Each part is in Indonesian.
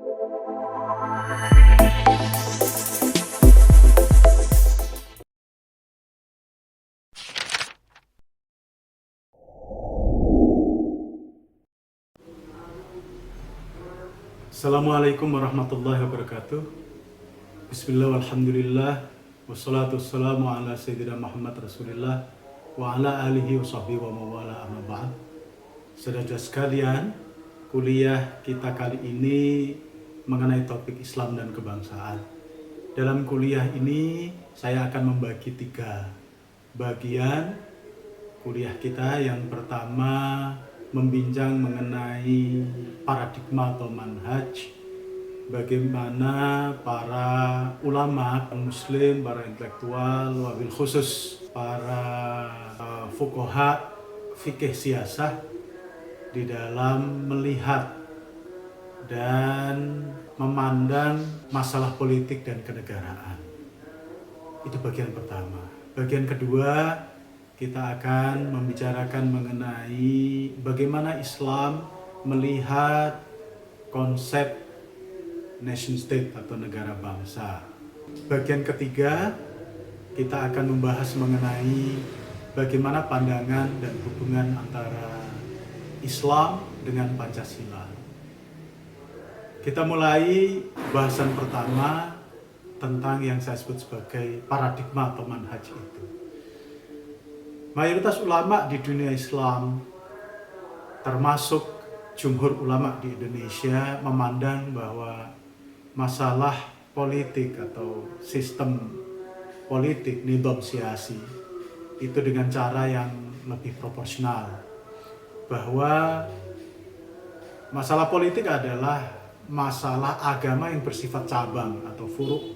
Assalamualaikum warahmatullahi wabarakatuh. Bismillah walhamdulillah wassalatu wassalamu ala sayyidina Muhammad Rasulillah wa ala alihi wa sahbihi wa mawala amma ba'd. Saudara sekalian, kuliah kita kali ini mengenai topik Islam dan kebangsaan. Dalam kuliah ini saya akan membagi 3 bagian kuliah kita. Yang pertama membincang mengenai paradigma atau manhaj, bagaimana para ulama muslim, para intelektual, wabil khusus para fuqaha fikih siyasah di dalam melihat dan memandang masalah politik dan kenegaraan. Itu bagian pertama. Bagian kedua, kita akan membicarakan mengenai bagaimana Islam melihat konsep nation state atau negara bangsa. Bagian ketiga, kita akan membahas mengenai bagaimana pandangan dan hubungan antara Islam dengan Pancasila. Kita mulai bahasan pertama tentang yang saya sebut sebagai paradigma atau manhaj itu. Mayoritas ulama di dunia Islam, termasuk jumhur ulama di Indonesia, memandang bahwa masalah politik atau sistem politik, nizam siasi, itu dengan cara yang lebih proporsional. Bahwa masalah politik adalah masalah agama yang bersifat cabang atau furuk,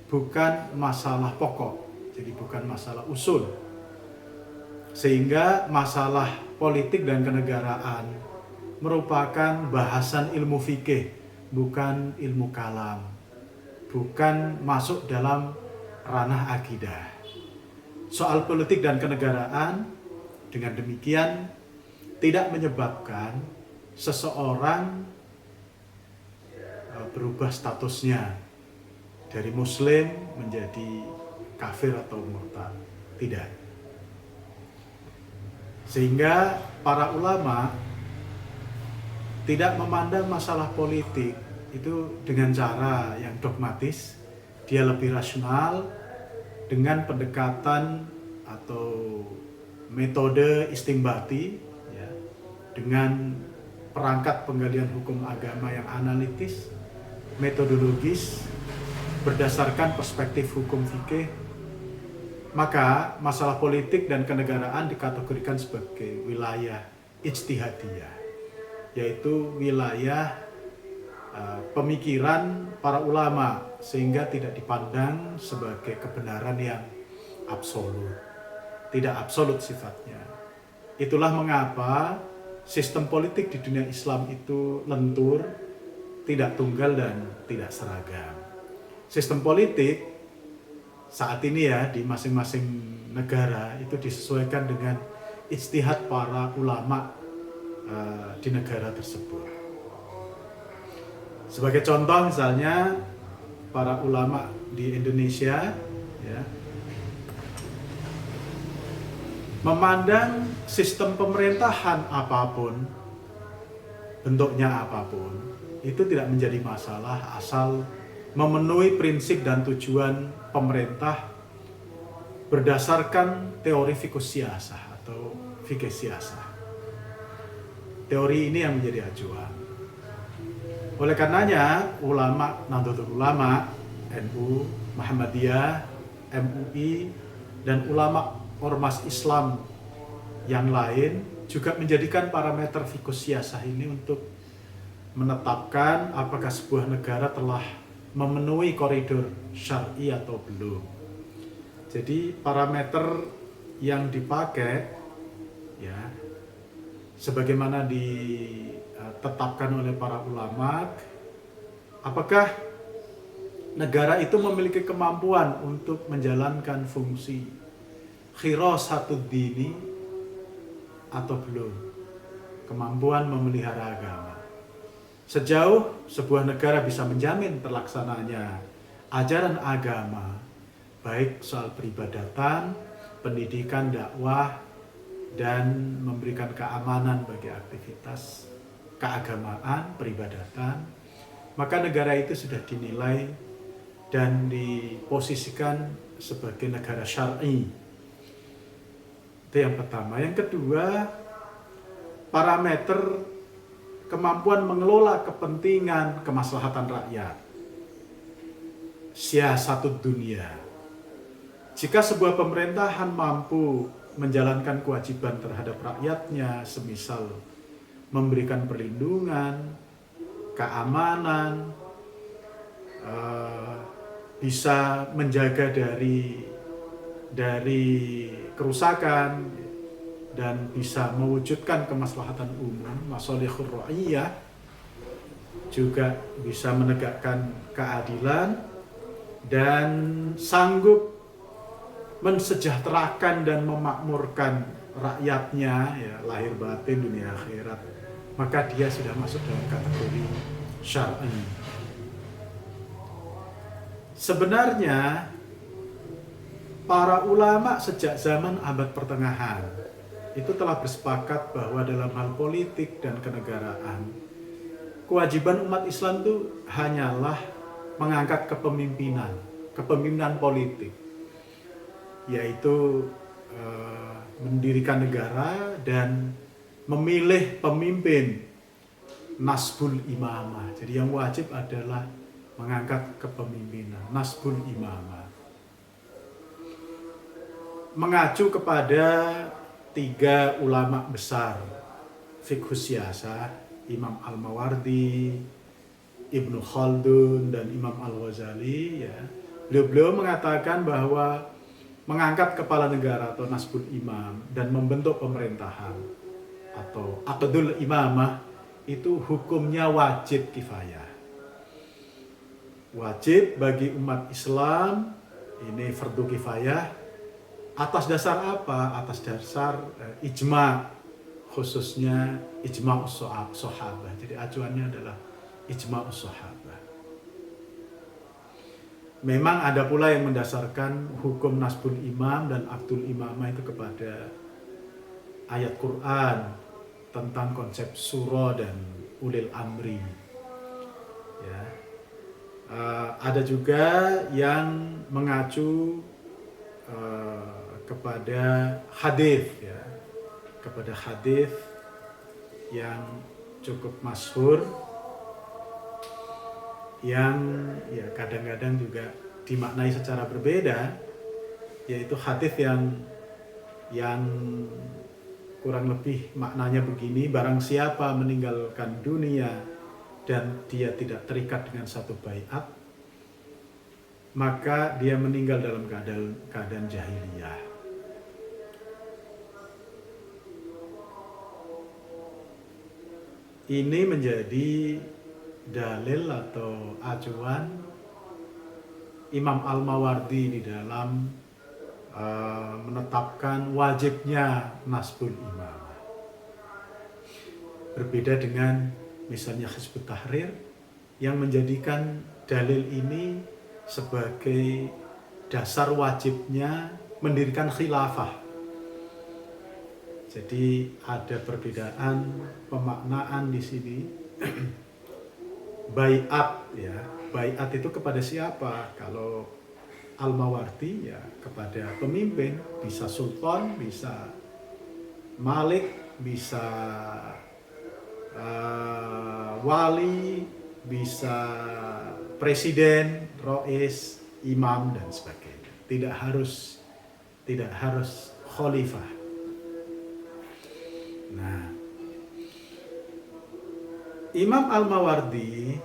bukan masalah pokok, jadi bukan masalah usul. Sehingga masalah politik dan kenegaraan merupakan bahasan ilmu fikih, bukan ilmu kalam, bukan masuk dalam ranah akidah. Soal politik dan kenegaraan dengan demikian tidak menyebabkan seseorang berubah statusnya dari muslim menjadi kafir atau murtad. Tidak. Sehingga para ulama tidak memandang masalah politik itu dengan cara yang dogmatis. Dia lebih rasional dengan pendekatan atau metode istinbati, ya, dengan perangkat penggalian hukum agama yang analitis, metodologis, berdasarkan perspektif hukum fikih. Maka masalah politik dan kenegaraan dikategorikan sebagai wilayah ijtihadiyah, yaitu wilayah pemikiran para ulama, sehingga tidak dipandang sebagai kebenaran yang absolut, tidak absolut sifatnya. Itulah mengapa sistem politik di dunia Islam itu lentur, tidak tunggal dan tidak seragam. Sistem politik saat ini ya di masing-masing negara itu disesuaikan dengan ijtihad para ulama di negara tersebut. Sebagai contoh misalnya para ulama di Indonesia, ya, memandang sistem pemerintahan apapun, bentuknya apapun, itu tidak menjadi masalah asal memenuhi prinsip dan tujuan pemerintah berdasarkan teori fiqh siyasah atau fikih siyasah. Teori ini yang menjadi acuan. Oleh karenanya, ulama Nahdlatul Ulama, NU, Muhammadiyah, MUI, dan ulama ormas Islam yang lain juga menjadikan parameter fiqh siyasah ini untuk menetapkan apakah sebuah negara telah memenuhi koridor syar'i atau belum. Jadi parameter yang dipakai, ya, sebagaimana ditetapkan oleh para ulama, apakah negara itu memiliki kemampuan untuk menjalankan fungsi khirasatud dini atau belum, kemampuan memelihara agama. Sejauh sebuah negara bisa menjamin terlaksananya ajaran agama, baik soal peribadatan, pendidikan, dakwah, dan memberikan keamanan bagi aktivitas keagamaan, peribadatan, maka negara itu sudah dinilai dan diposisikan sebagai negara syar'i. Itu yang pertama. Yang kedua, parameter kemampuan mengelola kepentingan kemaslahatan rakyat. Siasatud dunia. Jika sebuah pemerintahan mampu menjalankan kewajiban terhadap rakyatnya, semisal memberikan perlindungan, keamanan, bisa menjaga dari kerusakan, dan bisa mewujudkan kemaslahatan umum, masalihur ra'iyah, juga bisa menegakkan keadilan dan sanggup mensejahterakan dan memakmurkan rakyatnya, ya, lahir batin dunia akhirat, maka dia sudah masuk dalam kategori syar'i. Sebenarnya para ulama sejak zaman abad pertengahan itu telah bersepakat bahwa dalam hal politik dan kenegaraan, kewajiban umat Islam itu hanyalah mengangkat kepemimpinan politik, yaitu mendirikan negara dan memilih pemimpin, nasbul imamah. Jadi yang wajib adalah mengangkat kepemimpinan, nasbul imamah. Mengacu kepada 3 ulama besar fiqhus siyasah, Imam Al-Mawardi, Ibnu Khaldun, dan Imam Al-Ghazali, ya. Beliau mengatakan bahwa mengangkat kepala negara atau nasbul imam dan membentuk pemerintahan atau aqdul imamah itu hukumnya wajib kifayah. Wajib bagi umat Islam, ini fardu kifayah. Atas dasar apa? Atas dasar ijma, khususnya ijma sahabah. Jadi acuannya adalah ijma sahabah. Memang ada pula yang mendasarkan hukum nasbul imam dan akdul imamah itu kepada ayat Quran tentang konsep suro dan ulil amri. Ya. Ada juga yang mengacu kepada hadis, ya, kepada hadis yang cukup masyhur, yang ya kadang-kadang juga dimaknai secara berbeda, yaitu hadis yang kurang lebih maknanya begini: barang siapa meninggalkan dunia dan dia tidak terikat dengan satu baiat, maka dia meninggal dalam keadaan jahiliyah. Ini menjadi dalil atau acuan Imam Al-Mawardi di dalam menetapkan wajibnya nasbul imamah. Berbeda dengan misalnya Hizbut Tahrir yang menjadikan dalil ini sebagai dasar wajibnya mendirikan khilafah. Jadi ada perbedaan pemaknaan di sini. Baiat, ya, baiat itu kepada siapa? Kalau Al-Mawardi ya kepada pemimpin, bisa sultan, bisa malik, bisa wali, bisa presiden, rois, imam, dan sebagainya. Tidak harus khalifah. Nah, Imam Al-Mawardi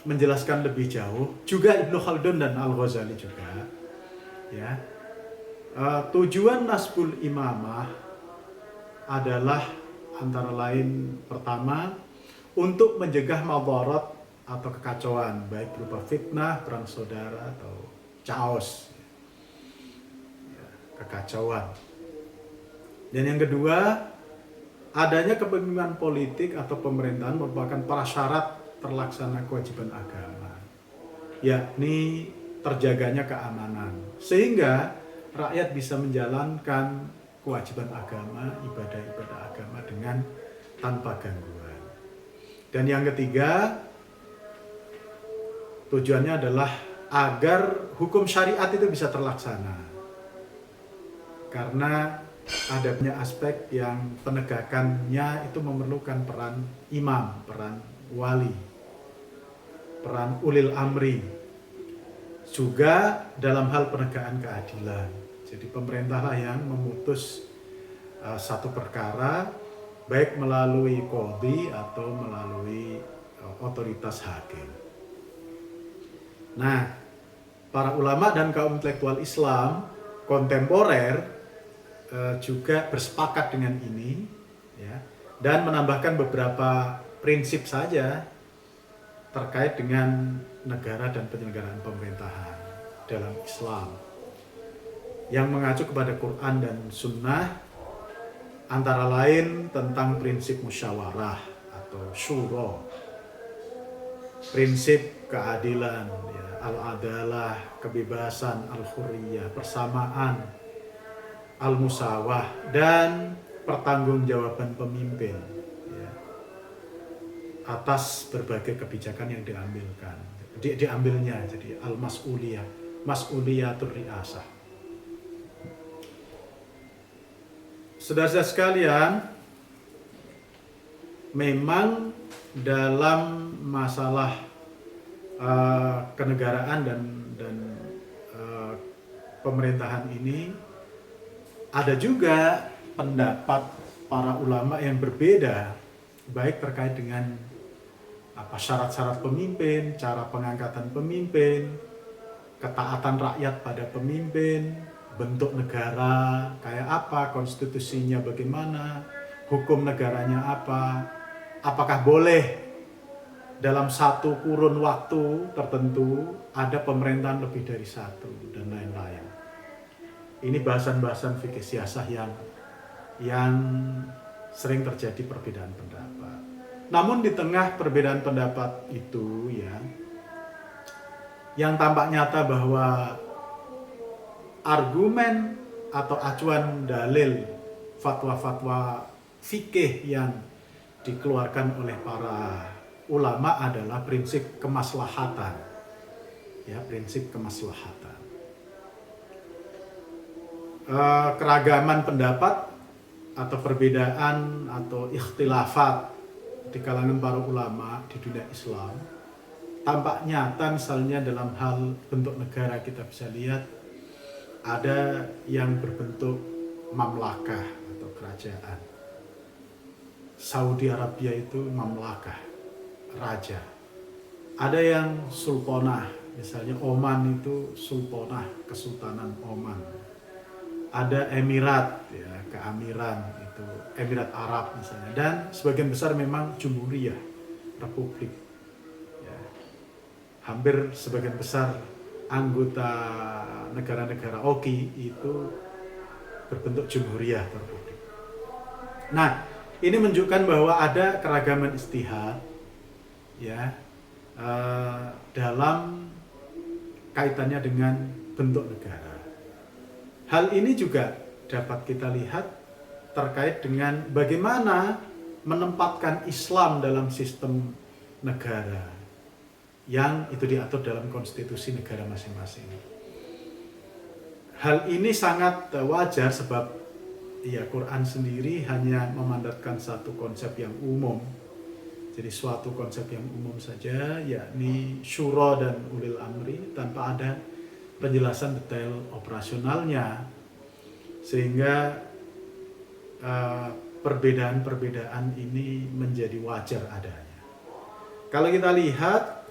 menjelaskan lebih jauh, juga Ibnu Khaldun dan Al-Ghazali juga, ya. Tujuan nasbul imamah adalah antara lain, pertama, untuk mencegah madarat atau kekacauan, baik berupa fitnah, perang saudara, atau chaos, ya, kekacauan. Dan yang kedua, adanya kepemimpinan politik atau pemerintahan merupakan prasyarat terlaksana kewajiban agama, yakni terjaganya keamanan, sehingga rakyat bisa menjalankan kewajiban agama, ibadah-ibadah agama dengan tanpa gangguan. Dan yang ketiga, tujuannya adalah agar hukum syariat itu bisa terlaksana. Karena adanya aspek yang penegakannya itu memerlukan peran imam, peran wali, peran ulil amri, juga dalam hal penegakan keadilan. Jadi pemerintahlah yang memutus satu perkara, baik melalui qadhi atau melalui otoritas hakim. Nah, para ulama dan kaum intelektual Islam kontemporer juga bersepakat dengan ini, ya, dan menambahkan beberapa prinsip saja terkait dengan negara dan penyelenggaraan pemerintahan dalam Islam yang mengacu kepada Quran dan Sunnah, antara lain tentang prinsip musyawarah atau syura, prinsip keadilan, ya, al-adalah, kebebasan, al-hurriyah, persamaan, al-musawah, dan pertanggungjawaban pemimpin, ya, atas berbagai kebijakan yang diambilnya. Jadi al-mas'uliyah, mas'uliyatur ri'asah. Saudara-saudara sekalian, memang dalam masalah kenegaraan dan pemerintahan ini ada juga pendapat para ulama yang berbeda, baik terkait dengan syarat-syarat pemimpin, cara pengangkatan pemimpin, ketaatan rakyat pada pemimpin, bentuk negara kayak apa, konstitusinya bagaimana, hukum negaranya apa, apakah boleh dalam satu kurun waktu tertentu ada pemerintahan lebih dari satu, dan lain-lain. Ini bahasan-bahasan fikih siasah yang sering terjadi perbedaan pendapat. Namun di tengah perbedaan pendapat itu, ya, yang tampak nyata bahwa argumen atau acuan dalil fatwa-fatwa fikih yang dikeluarkan oleh para ulama adalah prinsip kemaslahatan, ya, prinsip kemaslahatan. Keragaman pendapat atau perbedaan atau ikhtilafat di kalangan para ulama di dunia Islam tampak nyata, misalnya dalam hal bentuk negara. Kita bisa lihat ada yang berbentuk mamlakah atau kerajaan. Saudi Arabia itu mamlakah, raja. Ada yang sultanah, misalnya Oman itu sultanah, kesultanan Oman. Ada emirat, ya, keamiran, itu Emirat Arab misalnya. Dan sebagian besar memang jumhuriyah, republik, ya. Hampir sebagian besar anggota negara-negara OKI itu berbentuk jumhuriyah atau republik. Nah, ini menunjukkan bahwa ada keragaman ijtihad, ya, dalam kaitannya dengan bentuk negara. Hal ini juga dapat kita lihat terkait dengan bagaimana menempatkan Islam dalam sistem negara yang itu diatur dalam konstitusi negara masing-masing. Hal ini sangat wajar sebab, ya, Quran sendiri hanya memandatkan satu konsep yang umum. Jadi suatu konsep yang umum saja, yakni syura dan ulil amri, tanpa ada penjelasan detail operasionalnya, sehingga perbedaan-perbedaan ini menjadi wajar adanya. Kalau kita lihat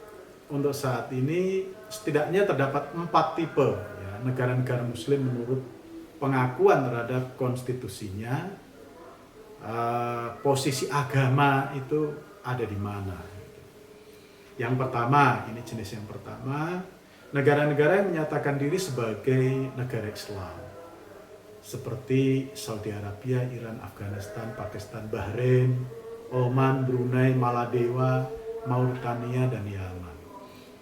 untuk saat ini setidaknya terdapat 4 tipe, ya, negara-negara muslim menurut pengakuan terhadap konstitusinya. Posisi agama itu ada di mana. Yang pertama, ini jenis yang pertama, negara-negara yang menyatakan diri sebagai negara Islam, seperti Saudi Arabia, Iran, Afghanistan, Pakistan, Bahrain, Oman, Brunei, Maladewa, Mauritania dan Yaman.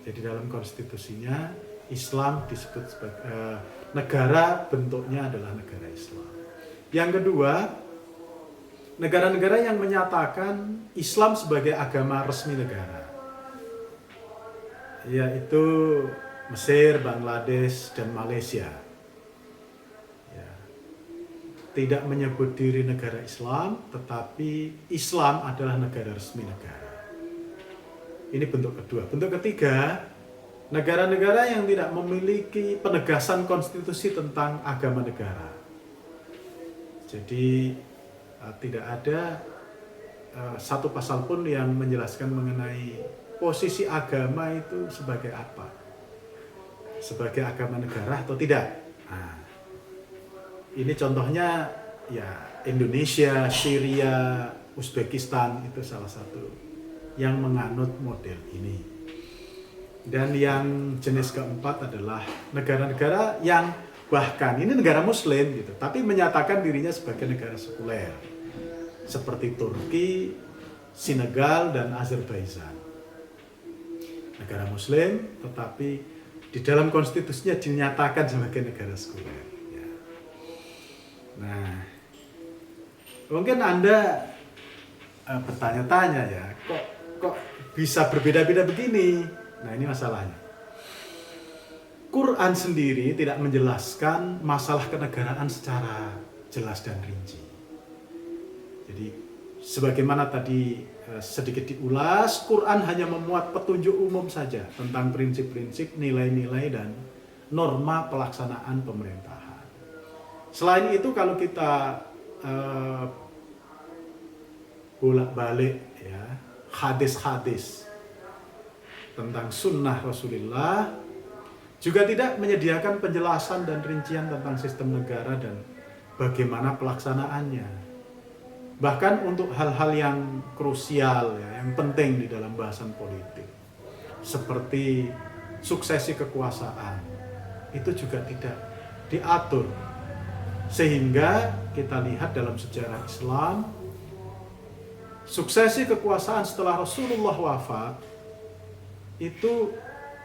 Jadi dalam konstitusinya Islam disebut sebagai negara, bentuknya adalah negara Islam. Yang kedua, negara-negara yang menyatakan Islam sebagai agama resmi negara, yaitu Mesir, Bangladesh, dan Malaysia. Ya. Tidak menyebut diri negara Islam, tetapi Islam adalah negara resmi negara. Ini bentuk kedua. Bentuk ketiga, negara-negara yang tidak memiliki penegasan konstitusi tentang agama negara. Jadi tidak ada satu pasal pun yang menjelaskan mengenai posisi agama itu sebagai apa, sebagai agama negara atau tidak. Nah, ini contohnya ya Indonesia, Syria, Uzbekistan itu salah satu yang menganut model ini. Dan yang jenis keempat adalah negara-negara yang bahkan ini negara muslim gitu, tapi menyatakan dirinya sebagai negara sekuler. Seperti Turki, Senegal, dan Azerbaijan. Negara muslim tetapi di dalam konstitusinya dinyatakan sebagai negara sekuler. Ya. Nah, mungkin Anda bertanya-tanya ya, kok bisa berbeda-beda begini? Nah, ini masalahnya. Quran sendiri tidak menjelaskan masalah kenegaraan secara jelas dan rinci. Jadi, sebagaimana tadi sedikit diulas, Quran hanya memuat petunjuk umum saja tentang prinsip-prinsip, nilai-nilai, dan norma pelaksanaan pemerintahan. Selain itu, kalau kita bolak-balik ya, hadis-hadis tentang sunnah Rasulullah juga tidak menyediakan penjelasan dan rincian tentang sistem negara dan bagaimana pelaksanaannya. Bahkan untuk hal-hal yang krusial ya, yang penting di dalam bahasan politik seperti suksesi kekuasaan itu juga tidak diatur. Sehingga kita lihat dalam sejarah Islam, suksesi kekuasaan setelah Rasulullah wafat itu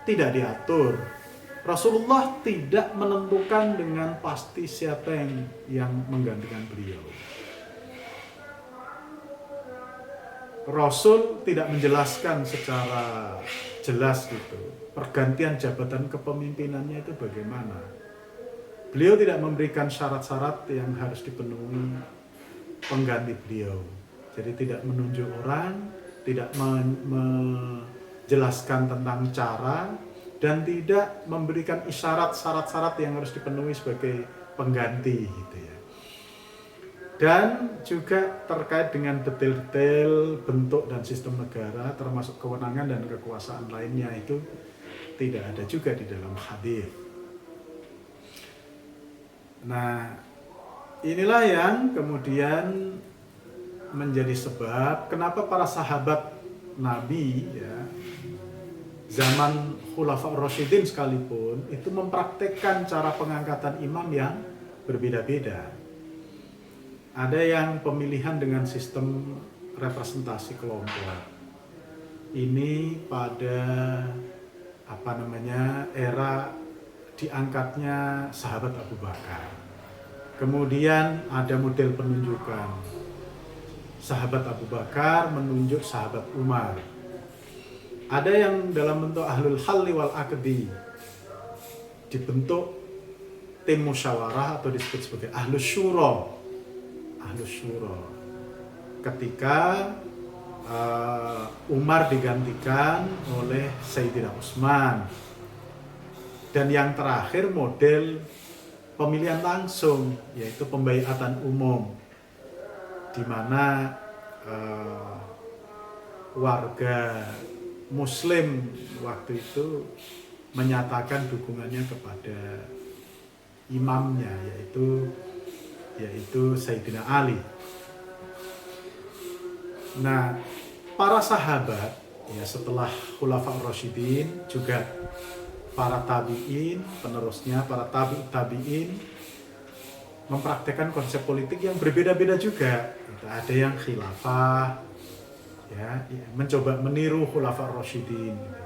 tidak diatur. Rasulullah tidak menentukan dengan pasti siapa yang menggantikan beliau. Rasul tidak menjelaskan secara jelas gitu pergantian jabatan kepemimpinannya itu bagaimana. Beliau tidak memberikan syarat-syarat yang harus dipenuhi pengganti beliau. Jadi tidak menunjuk orang, tidak menjelaskan tentang cara, dan tidak memberikan isyarat syarat-syarat yang harus dipenuhi sebagai pengganti gitu ya. Dan juga terkait dengan detail-detail bentuk dan sistem negara termasuk kewenangan dan kekuasaan lainnya itu tidak ada juga di dalam hadis. Nah, inilah yang kemudian menjadi sebab kenapa para sahabat Nabi ya, zaman Khulafaur Rasyidin sekalipun itu mempraktekkan cara pengangkatan imam yang berbeda-beda. Ada yang pemilihan dengan sistem representasi kelompok. Ini pada era diangkatnya sahabat Abu Bakar. Kemudian ada model penunjukan. Sahabat Abu Bakar menunjuk sahabat Umar. Ada yang dalam bentuk ahlul halli wal aqdi, dibentuk tim musyawarah atau disebut sebagai ahlus syura. Ahlus syura. Ketika Umar digantikan oleh Sayyidina Utsman. Dan yang terakhir model pemilihan langsung, yaitu pembaiatan umum, di mana warga Muslim waktu itu menyatakan dukungannya kepada imamnya, yaitu Sayyidina Ali. Nah, para sahabat ya setelah Khulafaur Rasyidin juga para tabi'in, penerusnya para tabi'in mempraktekkan konsep politik yang berbeda-beda juga. Ada yang khilafah, ya, mencoba meniru Khulafaur Rasyidin gitu.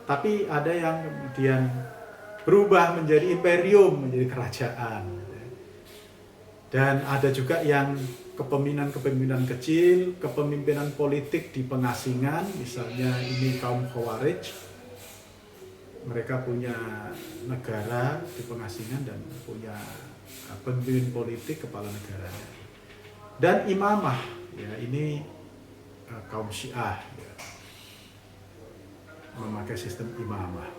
Tapi ada yang kemudian berubah menjadi imperium, menjadi kerajaan. Dan ada juga yang kepemimpinan kecil, kepemimpinan politik di pengasingan, misalnya ini kaum Khawarij, mereka punya negara di pengasingan dan punya pemimpin politik kepala negaranya. Dan imamah, ya ini kaum Syiah, ya, memakai sistem imamah.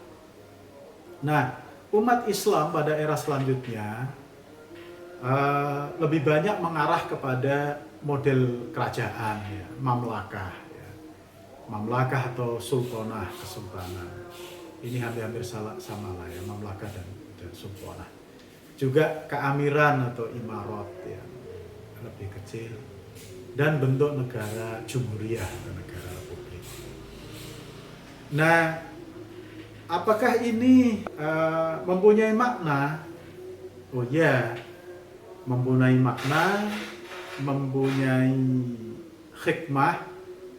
Nah, umat Islam pada era selanjutnya lebih banyak mengarah kepada model kerajaan, ya, mamlakah, ya. Mamlakah atau sultanah, kesultanan. Ini hampir-hampir sama lah ya, mamlakah dan sultanah. Juga keamiran atau imarat yang lebih kecil, dan bentuk negara jumhuriyah atau negara republik. Nah, apakah ini mempunyai makna? Oh ya, mempunyai makna, mempunyai hikmah,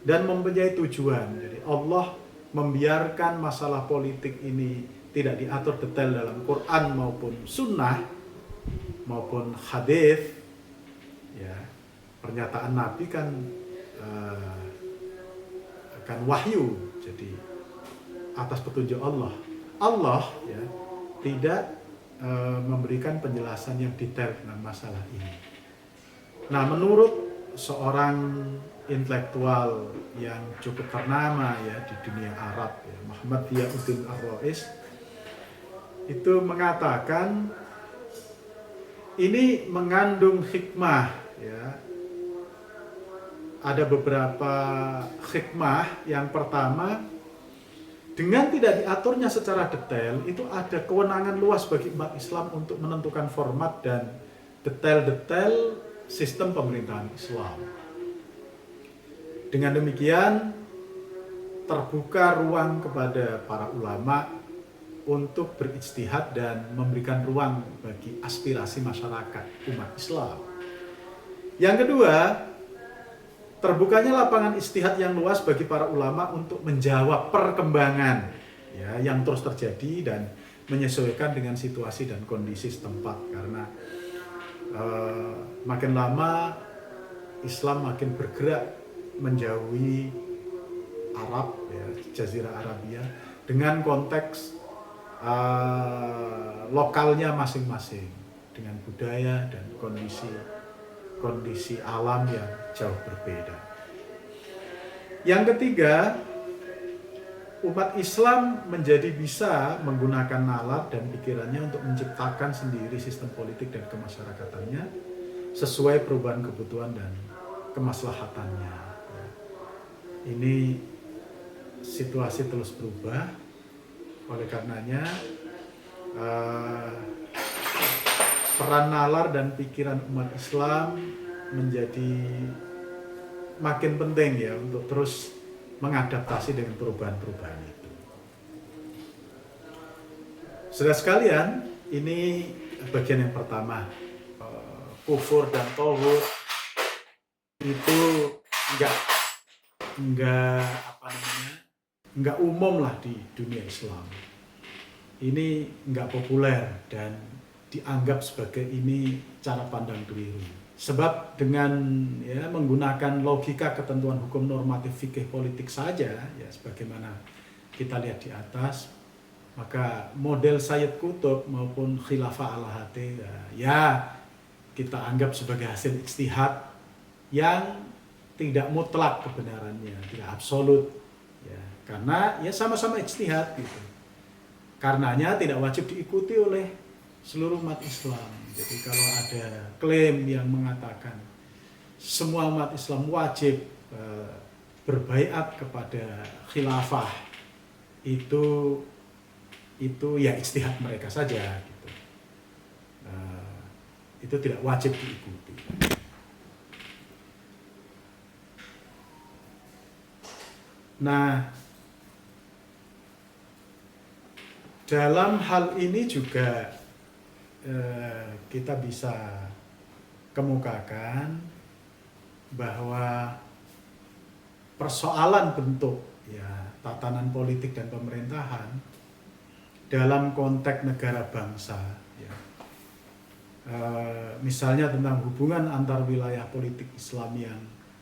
dan mempunyai tujuan. Jadi Allah membiarkan masalah politik ini tidak diatur detail dalam Quran maupun Sunnah maupun hadis. Ya, pernyataan Nabi kan wahyu, jadi atas petunjuk Allah. Allah ya tidak memberikan penjelasan yang detail tentang masalah ini. Nah, menurut seorang intelektual yang cukup ternama ya di dunia Arab, ya, Muhammad Diyauddin Ar-Rais, itu mengatakan ini mengandung hikmah, ya. Ada beberapa hikmah. Yang pertama, dengan tidak diaturnya secara detail, itu ada kewenangan luas bagi umat Islam untuk menentukan format dan detail-detail sistem pemerintahan Islam. Dengan demikian, terbuka ruang kepada para ulama untuk berijtihad dan memberikan ruang bagi aspirasi masyarakat umat Islam. Yang kedua, terbukanya lapangan ijtihad yang luas bagi para ulama untuk menjawab perkembangan ya, yang terus terjadi dan menyesuaikan dengan situasi dan kondisi setempat. Karena makin lama Islam makin bergerak menjauhi Arab, ya, Jazirah Arabia, dengan konteks lokalnya masing-masing, dengan budaya dan kondisi alam yang jauh berbeda. Yang ketiga, umat Islam menjadi bisa menggunakan nalar dan pikirannya untuk menciptakan sendiri sistem politik dan kemasyarakatannya sesuai perubahan kebutuhan dan kemaslahatannya. Ini situasi terus berubah, oleh karenanya peran nalar dan pikiran umat Islam menjadi makin penting ya untuk terus mengadaptasi dengan perubahan-perubahan itu. Saudara sekalian, ini bagian yang pertama. Kufur dan tauhid itu enggak umum lah di dunia Islam. Ini enggak populer dan dianggap sebagai ini cara pandang keliru. Sebab dengan ya menggunakan logika ketentuan hukum normatif fikih politik saja, ya sebagaimana kita lihat di atas, maka model Sayyid Qutb maupun Khilafah al-Hati ya kita anggap sebagai hasil ijtihad yang tidak mutlak kebenarannya, tidak absolut, ya karena ya sama-sama ijtihad gitu. Karenanya tidak wajib diikuti oleh seluruh umat Islam. Jadi kalau ada klaim yang mengatakan semua umat Islam wajib berbaiat kepada khilafah, itu ya ijtihad mereka saja gitu. Itu tidak wajib diikuti. Nah, dalam hal ini juga kita bisa kemukakan bahwa persoalan bentuk ya tatanan politik dan pemerintahan dalam konteks negara bangsa ya. Misalnya tentang hubungan antar wilayah politik Islam yang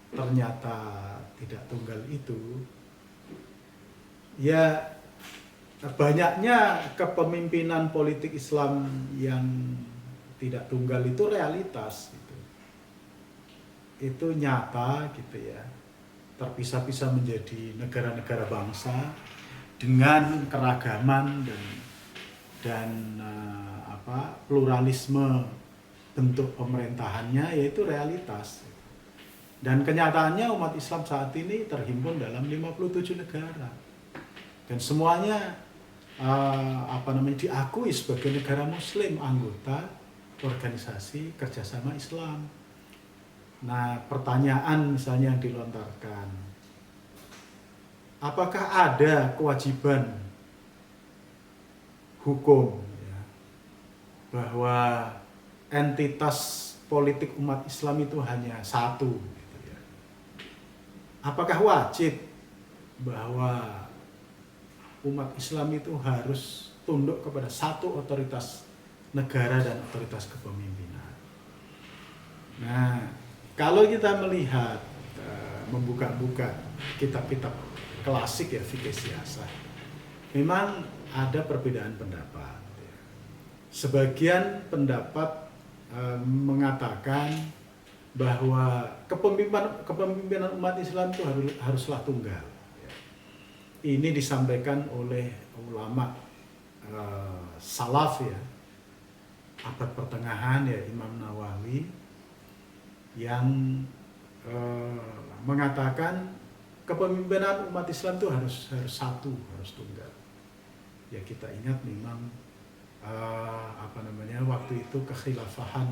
ternyata tidak tunggal itu ya, banyaknya kepemimpinan politik Islam yang tidak tunggal itu realitas gitu. Itu nyata gitu ya, terpisah-pisah menjadi negara-negara bangsa dengan keragaman dan pluralisme bentuk pemerintahannya, yaitu realitas. Dan kenyataannya umat Islam saat ini terhimpun dalam 57 negara dan semuanya diakui sebagai negara Muslim, anggota organisasi kerjasama Islam. Nah, pertanyaan misalnya yang dilontarkan, apakah ada kewajiban hukum ya, bahwa entitas politik umat Islam itu hanya satu gitu ya? Apakah wajib bahwa umat Islam itu harus tunduk kepada satu otoritas negara dan otoritas kepemimpinan? Nah, kalau kita melihat membuka-buka kitab-kitab klasik ya fikih siasah, memang ada perbedaan pendapat. Sebagian pendapat mengatakan bahwa kepemimpinan umat Islam itu haruslah tunggal. Ini disampaikan oleh ulama salaf ya, abad pertengahan ya, Imam Nawawi, yang mengatakan kepemimpinan umat Islam itu harus satu, harus tunggal. Ya kita ingat memang waktu itu kekhilafahan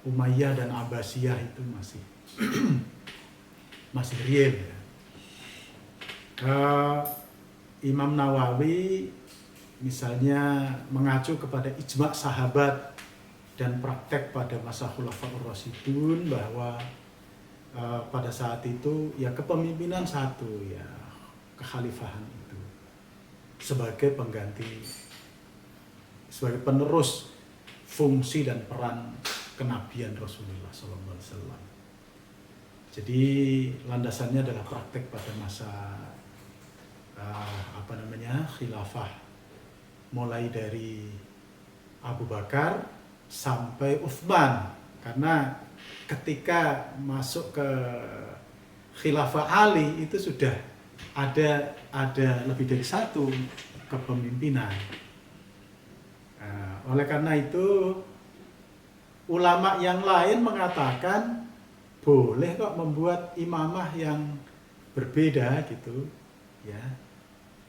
Umayyah dan Abbasiyah itu masih real ya. Imam Nawawi misalnya mengacu kepada ijma' sahabat dan praktek pada masa Khulafaur Rasyidun bahwa pada saat itu ya kepemimpinan satu ya, kekhalifahan itu sebagai pengganti, sebagai penerus fungsi dan peran kenabian Rasulullah SAW. Jadi landasannya adalah praktek pada masa khilafah, mulai dari Abu Bakar sampai Utsman, karena ketika masuk ke khilafah Ali itu sudah ada lebih dari satu kepemimpinan. Oleh karena itu ulama yang lain mengatakan boleh kok membuat imamah yang berbeda gitu ya,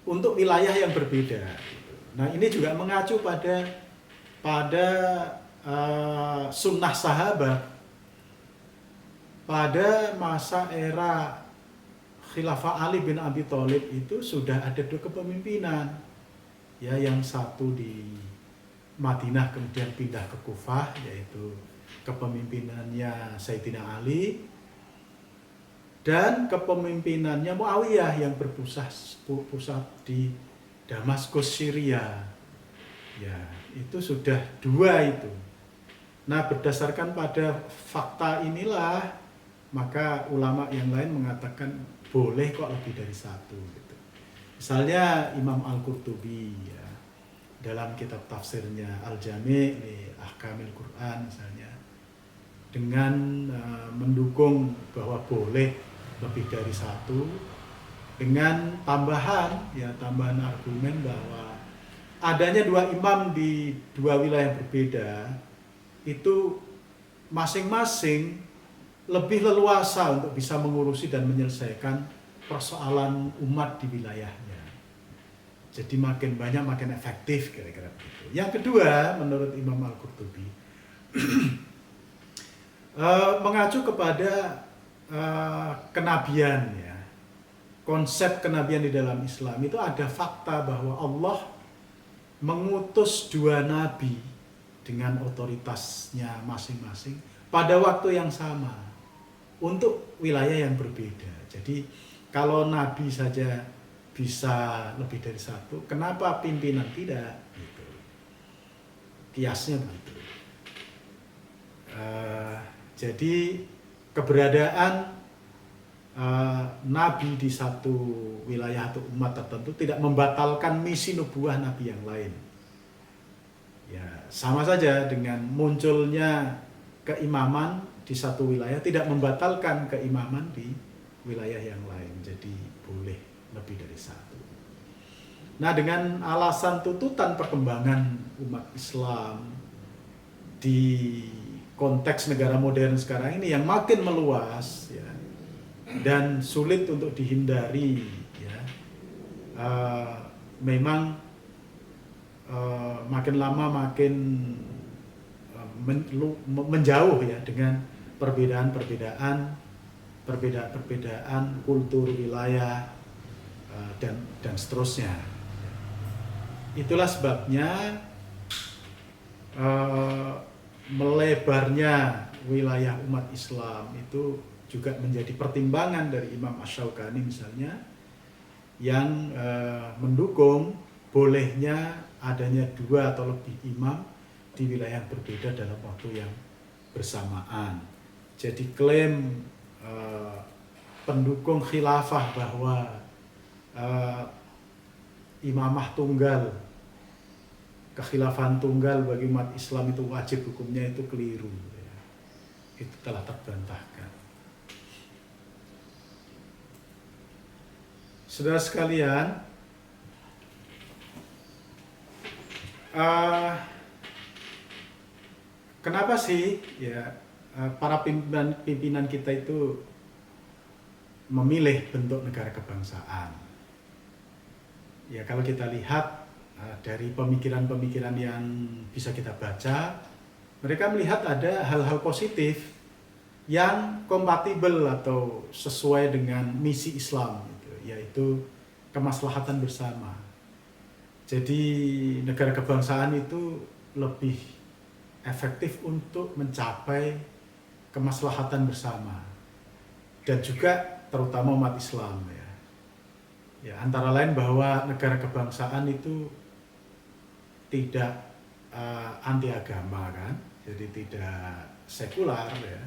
untuk wilayah yang berbeda gitu. Nah, ini juga mengacu pada sunnah sahabat. Pada masa era Khilafah Ali bin Abi Thalib itu sudah ada dua kepemimpinan ya, yang satu di Madinah kemudian pindah ke Kufah, yaitu kepemimpinannya Sayyidina Ali, dan kepemimpinannya Muawiyah yang berpusat di Damaskus, Syria. Ya, itu sudah dua itu. Nah, berdasarkan pada fakta inilah, maka ulama yang lain mengatakan boleh kok lebih dari satu gitu. Misalnya Imam Al-Qurtubi ya, dalam kitab tafsirnya Al-Jami' li Ahkamil Quran misalnya, dengan mendukung bahwa boleh lebih dari satu, dengan tambahan argumen bahwa adanya dua imam di dua wilayah berbeda itu masing-masing lebih leluasa untuk bisa mengurusi dan menyelesaikan persoalan umat di wilayahnya. Jadi makin banyak makin efektif, kira-kira begitu. Yang kedua, menurut Imam Al-Qurtubi, mengacu kepada kenabian ya. Konsep kenabian di dalam Islam itu ada fakta bahwa Allah mengutus dua nabi dengan otoritasnya masing-masing pada waktu yang sama. untuk wilayah yang berbeda. Jadi kalau nabi saja bisa lebih dari satu, kenapa pimpinan tidak? Gitu. Kiasnya begitu. Jadi keberadaan nabi di satu wilayah atau umat tertentu tidak membatalkan misi nubuah nabi yang lain. Ya, sama saja dengan munculnya keimaman di satu wilayah tidak membatalkan keimaman di wilayah yang lain. Jadi boleh lebih dari satu. Nah, dengan alasan tuntutan perkembangan umat Islam di konteks negara modern sekarang ini yang makin meluas ya, dan sulit untuk dihindari ya, memang makin lama makin menjauh ya dengan perbedaan kultur wilayah dan seterusnya. Itulah sebabnya melebarnya wilayah umat Islam itu juga menjadi pertimbangan dari Imam Asy-Syaukani misalnya yang mendukung bolehnya adanya 2 atau lebih imam di wilayah yang berbeda dalam waktu yang bersamaan. Jadi klaim pendukung khilafah bahwa imamah tunggal, kekhilafahan tunggal bagi umat Islam itu wajib hukumnya, itu keliru ya. Itu telah terbantahkan. Saudara sekalian, kenapa sih ya para pimpinan kita itu memilih bentuk negara kebangsaan? Ya kalau kita lihat dari pemikiran-pemikiran yang bisa kita baca, mereka melihat ada hal-hal positif yang kompatibel atau sesuai dengan misi Islam, yaitu kemaslahatan bersama. Jadi negara kebangsaan itu lebih efektif untuk mencapai kemaslahatan bersama dan juga terutama umat Islam ya. Ya, antara lain bahwa negara kebangsaan itu tidak anti agama kan, jadi tidak sekular ya,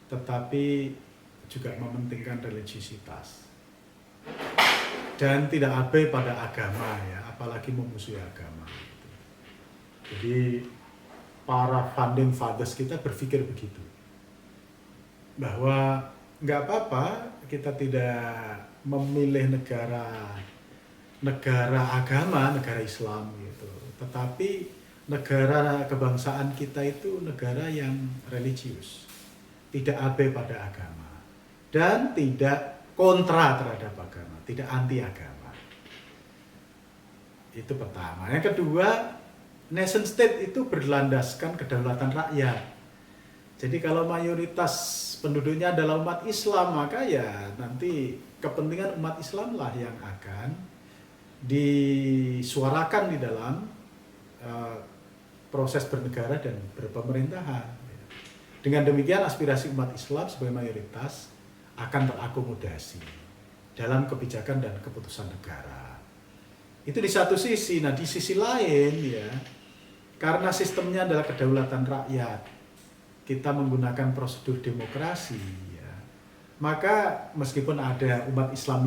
tetapi juga mementingkan religiusitas dan tidak abai pada agama ya, apalagi memusuhi agama. Jadi para founding fathers kita berpikir begitu, bahwa nggak apa-apa kita tidak memilih negara agama, negara Islam gitu, tetapi negara kebangsaan kita itu negara yang religius, tidak abai pada agama dan tidak kontra terhadap agama, tidak anti agama. Itu pertama. Yang kedua, nation state itu berlandaskan kedaulatan rakyat. Jadi kalau mayoritas penduduknya adalah umat Islam, maka ya nanti kepentingan umat Islam lah yang akan disuarakan di dalam proses bernegara dan berpemerintahan. Dengan demikian aspirasi umat Islam sebagai mayoritas akan terakomodasi dalam kebijakan dan keputusan negara. Itu di satu sisi. Nah di sisi lain ya, karena sistemnya adalah kedaulatan rakyat, kita menggunakan prosedur demokrasi ya, maka meskipun ada umat Islam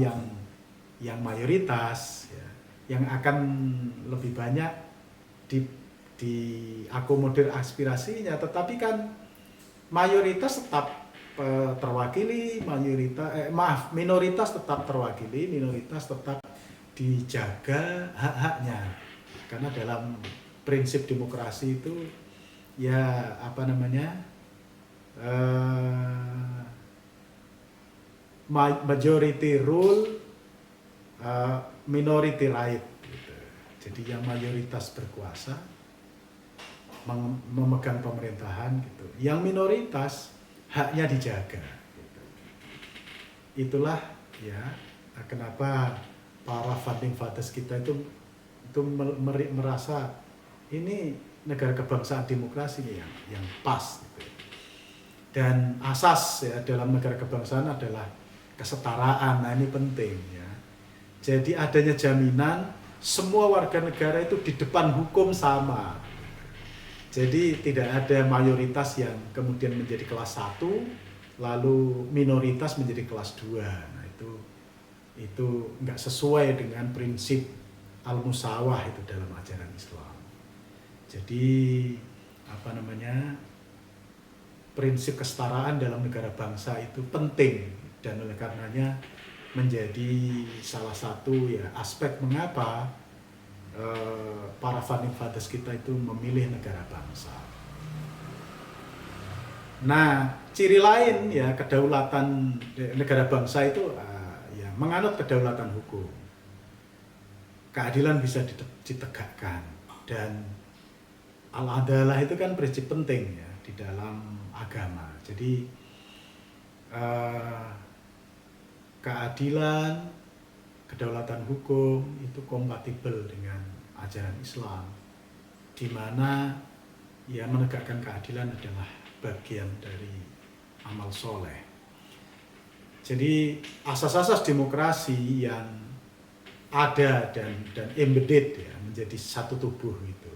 yang mayoritas ya, yang akan lebih banyak diakomodir aspirasinya, tetapi kan mayoritas tetap terwakili, minoritas tetap terwakili, minoritas tetap dijaga hak-haknya. Karena dalam prinsip demokrasi itu ya majority rule, minority right gitu. Jadi yang mayoritas berkuasa memegang pemerintahan gitu, yang minoritas haknya dijaga gitu. Itulah ya kenapa para founding fathers kita itu merasa ini negara kebangsaan demokrasi nih yang pas gitu. Dan asas ya dalam negara kebangsaan adalah kesetaraan. Nah, ini penting ya. Jadi adanya jaminan semua warga negara itu di depan hukum sama. Jadi tidak ada mayoritas yang kemudian menjadi kelas 1 lalu minoritas menjadi kelas 2. Nah, itu nggak sesuai dengan prinsip al-musawah itu dalam ajaran Islam. Jadi prinsip kesetaraan dalam negara bangsa itu penting, dan oleh karenanya menjadi salah satu ya aspek mengapa para founding fathers kita itu memilih negara bangsa. Nah, ciri lain ya kedaulatan negara bangsa itu ya menganut kedaulatan hukum. Keadilan bisa ditegakkan, dan al-adalah itu kan prinsip penting ya di dalam agama. Jadi keadilan, kedaulatan hukum itu kompatibel dengan ajaran Islam, di mana ya menegakkan keadilan adalah bagian dari amal soleh. Jadi asas-asas demokrasi yang ada dan embedded ya menjadi satu tubuh itu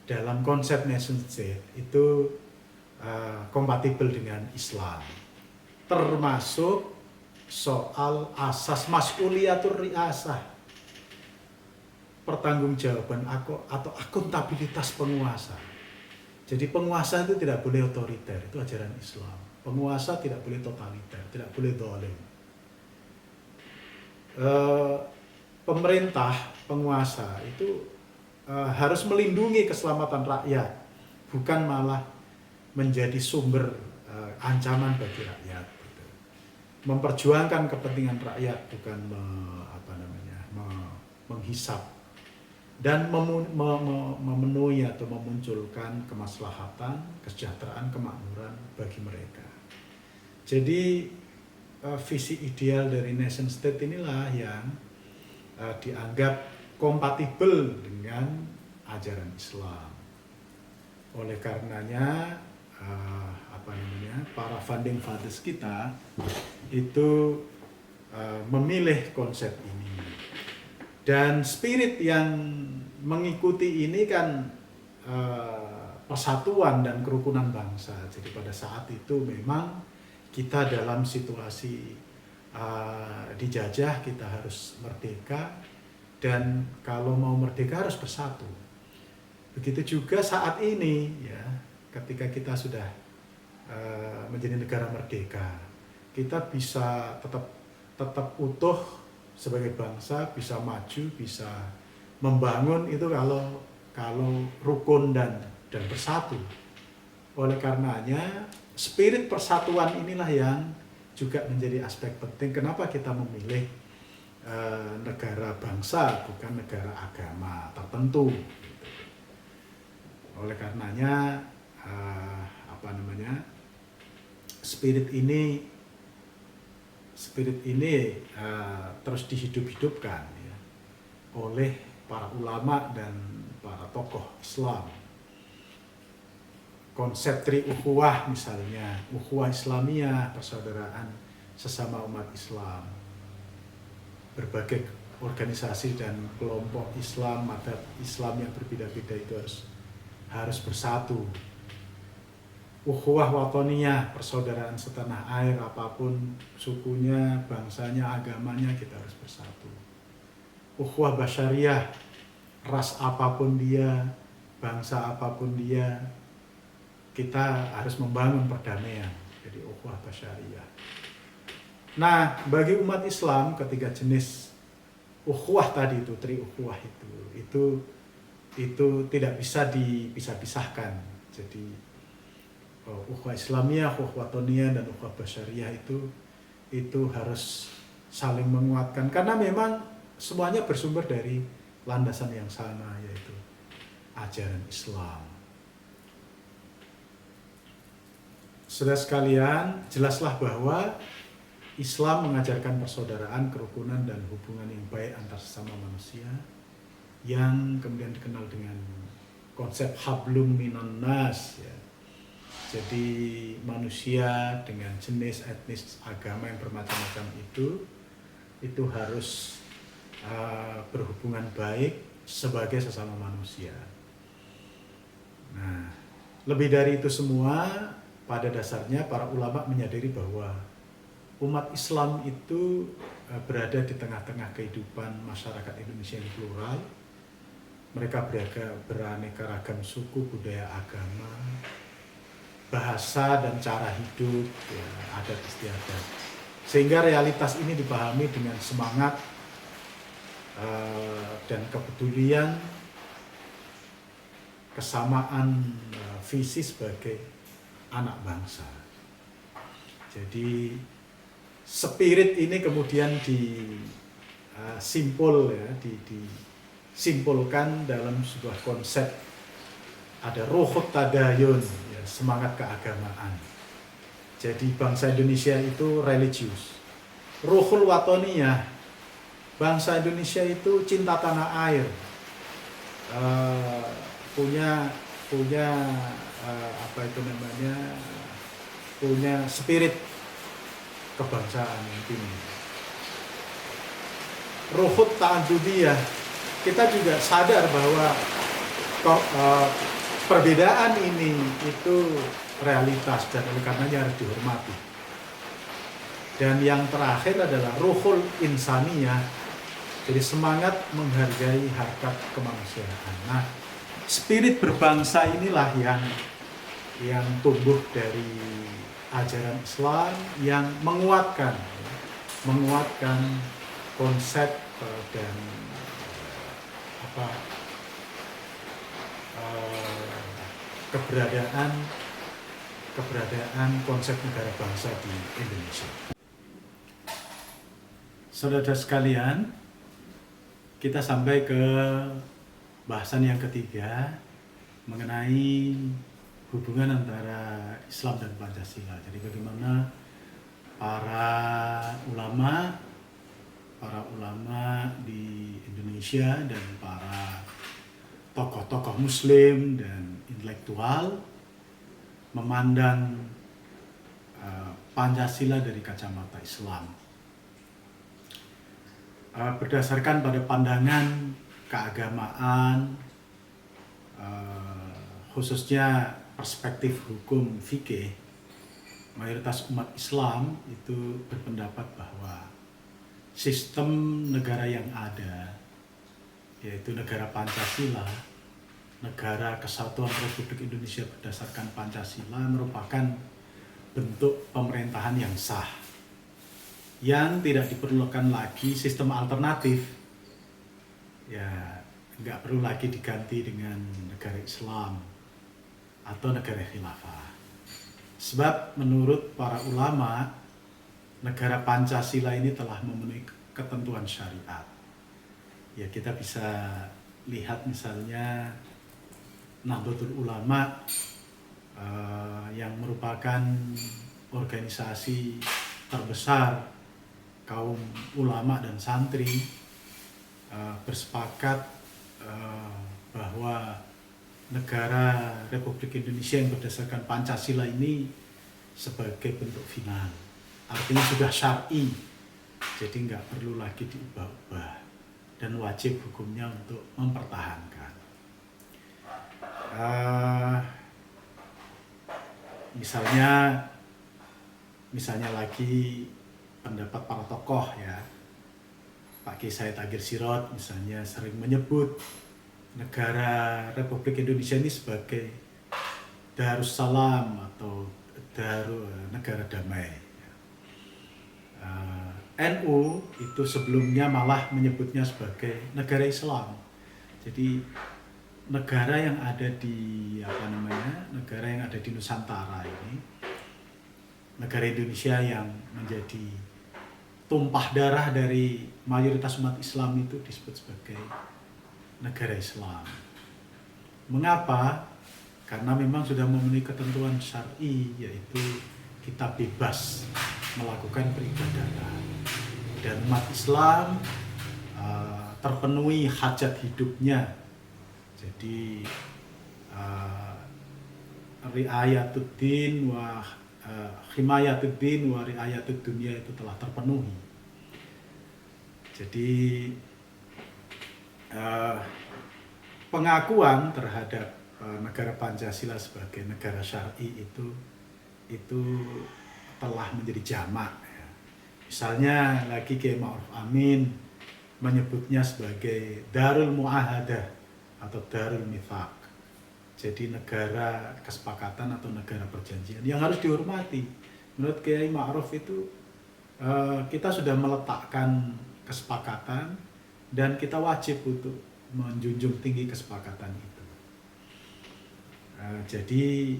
dalam konsep nation state itu kompatibel dengan Islam, termasuk soal asas mas'uliyatur ri'asah, pertanggungjawaban atau akuntabilitas penguasa. Jadi penguasa itu tidak boleh otoriter, itu ajaran Islam. Penguasa tidak boleh totaliter, tidak boleh zalim. Pemerintah, penguasa itu harus melindungi keselamatan rakyat, bukan malah menjadi sumber ancaman bagi rakyat. Gitu. Memperjuangkan kepentingan rakyat, bukan menghisap dan memenuhi atau memunculkan kemaslahatan, kesejahteraan, kemakmuran bagi mereka. Jadi visi ideal dari nation state inilah yang dianggap kompatibel dengan ajaran Islam. Oleh karenanya para founding fathers kita itu memilih konsep ini, dan spirit yang mengikuti ini kan persatuan dan kerukunan bangsa. Jadi pada saat itu memang kita dalam situasi dijajah, kita harus merdeka, dan kalau mau merdeka harus bersatu. Begitu juga saat ini ya, ketika kita sudah menjadi negara merdeka, kita bisa tetap utuh sebagai bangsa, bisa maju, bisa membangun itu kalau rukun dan bersatu. Oleh karenanya spirit persatuan inilah yang juga menjadi aspek penting kenapa kita memilih negara bangsa bukan negara agama tertentu. Oleh karenanya spirit ini terus dihidup-hidupkan ya, oleh para ulama dan para tokoh Islam. Konsep tri-ukhuwah misalnya, ukhuwah Islamiyah, persaudaraan sesama umat Islam. Berbagai organisasi dan kelompok Islam, madzhab Islam yang berbeda-beda itu harus bersatu. Ukhuwah watoniyah, persaudaraan setanah air, apapun sukunya, bangsanya, agamanya, kita harus bersatu. Ukhuwah basyariyah, ras apapun dia, bangsa apapun dia, kita harus membangun perdamaian. Jadi ukhuwah basyariyah. Nah, bagi umat Islam ketiga jenis ukhuwah tadi itu, tri-ukhuwah itu tidak bisa dipisah-pisahkan. Jadi ukhuwah Islamiyah, ukhuwah watoniyah, dan ukhuwah basyariyah itu harus saling menguatkan karena memang semuanya bersumber dari landasan yang sama, yaitu ajaran Islam. Saudara sekalian, jelaslah bahwa Islam mengajarkan persaudaraan, kerukunan, dan hubungan yang baik antar sesama manusia, yang kemudian dikenal dengan konsep hablum minan nas ya. Jadi manusia dengan jenis, etnis, agama yang bermacam-macam itu harus berhubungan baik sebagai sesama manusia. Nah, lebih dari itu semua, pada dasarnya para ulama menyadari bahwa umat Islam itu berada di tengah-tengah kehidupan masyarakat Indonesia yang plural. Mereka beraneka ragam suku, budaya, agama, bahasa dan cara hidup, ya, adat istiadat. Sehingga realitas ini dipahami dengan semangat dan kepedulian, kesamaan visi sebagai anak bangsa. Jadi spirit ini kemudian disimpulkan dalam sebuah konsep, ada ruhut tadayun, ya, semangat keagamaan. Jadi bangsa Indonesia itu religius. Ruhul watoniyah, bangsa Indonesia itu cinta tanah air, punya punya spirit kebangsaan yang tinggi. Ruhut ta'adudiyah, kita juga sadar bahwa perbedaan ini itu realitas dan oleh karenanya harus dihormati. Dan yang terakhir adalah ruhul insaniyah, jadi semangat menghargai harkat kemanusiaan. Nah, spirit berbangsa inilah yang tumbuh dari ajaran Islam yang menguatkan konsep dan keberadaan konsep negara bangsa di Indonesia. Saudara sekalian, kita sampai ke bahasan yang ketiga mengenai hubungan antara Islam dan Pancasila. Jadi bagaimana para ulama di Indonesia dan para tokoh-tokoh Muslim dan intelektual memandang Pancasila dari kacamata Islam. Berdasarkan pada pandangan keagamaan, khususnya perspektif hukum fikih, mayoritas umat Islam itu berpendapat bahwa sistem negara yang ada, yaitu negara Pancasila, negara kesatuan Republik Indonesia berdasarkan Pancasila, merupakan bentuk pemerintahan yang sah, yang tidak diperlukan lagi sistem alternatif. Ya, nggak perlu lagi diganti dengan negara Islam atau negara khilafah. Sebab menurut para ulama, negara Pancasila ini telah memenuhi ketentuan syariat. Ya, kita bisa lihat misalnya Nahdlatul Ulama yang merupakan organisasi terbesar kaum ulama dan santri bersepakat bahwa negara Republik Indonesia yang berdasarkan Pancasila ini sebagai bentuk final. Artinya sudah syar'i, jadi nggak perlu lagi diubah-ubah dan wajib hukumnya untuk mempertahankan. Misalnya lagi pendapat para tokoh, ya, Pak Kiai Said Agil Sirot misalnya sering menyebut negara Republik Indonesia ini sebagai Darussalam atau negara damai. NU itu sebelumnya malah menyebutnya sebagai negara Islam. Jadi negara yang ada di negara yang ada di Nusantara ini, negara Indonesia yang menjadi tumpah darah dari mayoritas umat Islam itu disebut sebagai negara Islam. Mengapa? Karena memang sudah memenuhi ketentuan syar'i, yaitu kita bebas melakukan peribadatan dan umat Islam terpenuhi hajat hidupnya. Jadi riayatuddin wa himayatuddin wa riayatud dunia itu telah terpenuhi. Jadi pengakuan terhadap negara Pancasila sebagai negara syar'i itu telah menjadi jamak. Ya. Misalnya lagi Kiai Ma'ruf Amin menyebutnya sebagai Darul Mu'ahadah atau Darul Mitsaq. Jadi negara kesepakatan atau negara perjanjian yang harus dihormati. Menurut Kiai Ma'ruf itu kita sudah meletakkan kesepakatan dan kita wajib untuk menjunjung tinggi kesepakatan itu. Jadi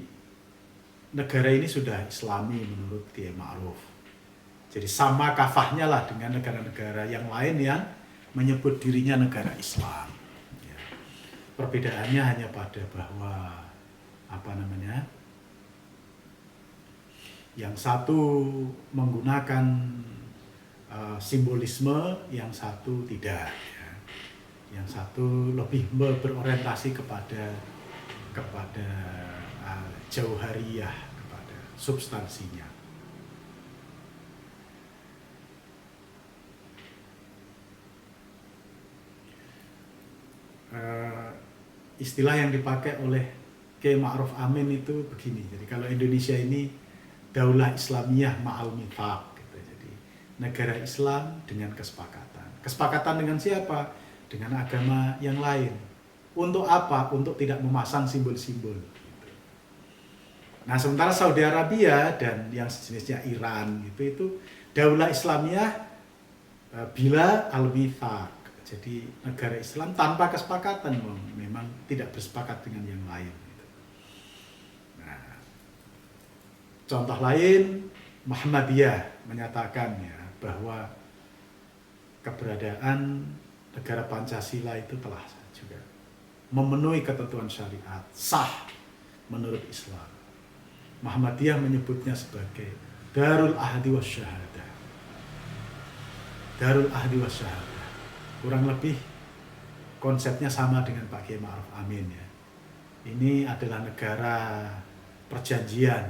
negara ini sudah Islami menurut Kiai Ma'ruf. Jadi sama kafahnya lah dengan negara-negara yang lain yang menyebut dirinya negara Islam. Ya. Perbedaannya hanya pada bahwa yang satu menggunakan simbolisme, yang satu tidak. Ya. Yang satu lebih berorientasi kepada jauhariyah, kepada substansinya. Istilah yang dipakai oleh Kiai Ma'ruf Amin itu begini. Jadi kalau Indonesia ini daulah Islamiyah ma'al mitsaq gitu. Jadi negara Islam dengan kesepakatan. Kesepakatan dengan siapa? Dengan agama yang lain. Untuk apa? Untuk tidak memasang simbol-simbol. Gitu. Nah, sementara Saudi Arabia dan yang sejenisnya Iran itu daulah Islamiyah bila al-mitsaq. Jadi negara Islam tanpa kesepakatan, memang tidak bersepakat dengan yang lain. Nah, contoh lain, Muhammadiyah menyatakan ya bahwa keberadaan negara Pancasila itu telah juga memenuhi ketentuan syariat, sah menurut Islam. Muhammadiyah menyebutnya sebagai Darul Ahdi Wasyahadah. Darul Ahdi Wasyahadah. Kurang lebih konsepnya sama dengan Pak Kiai Ma'ruf Amin ya. Ini adalah negara perjanjian,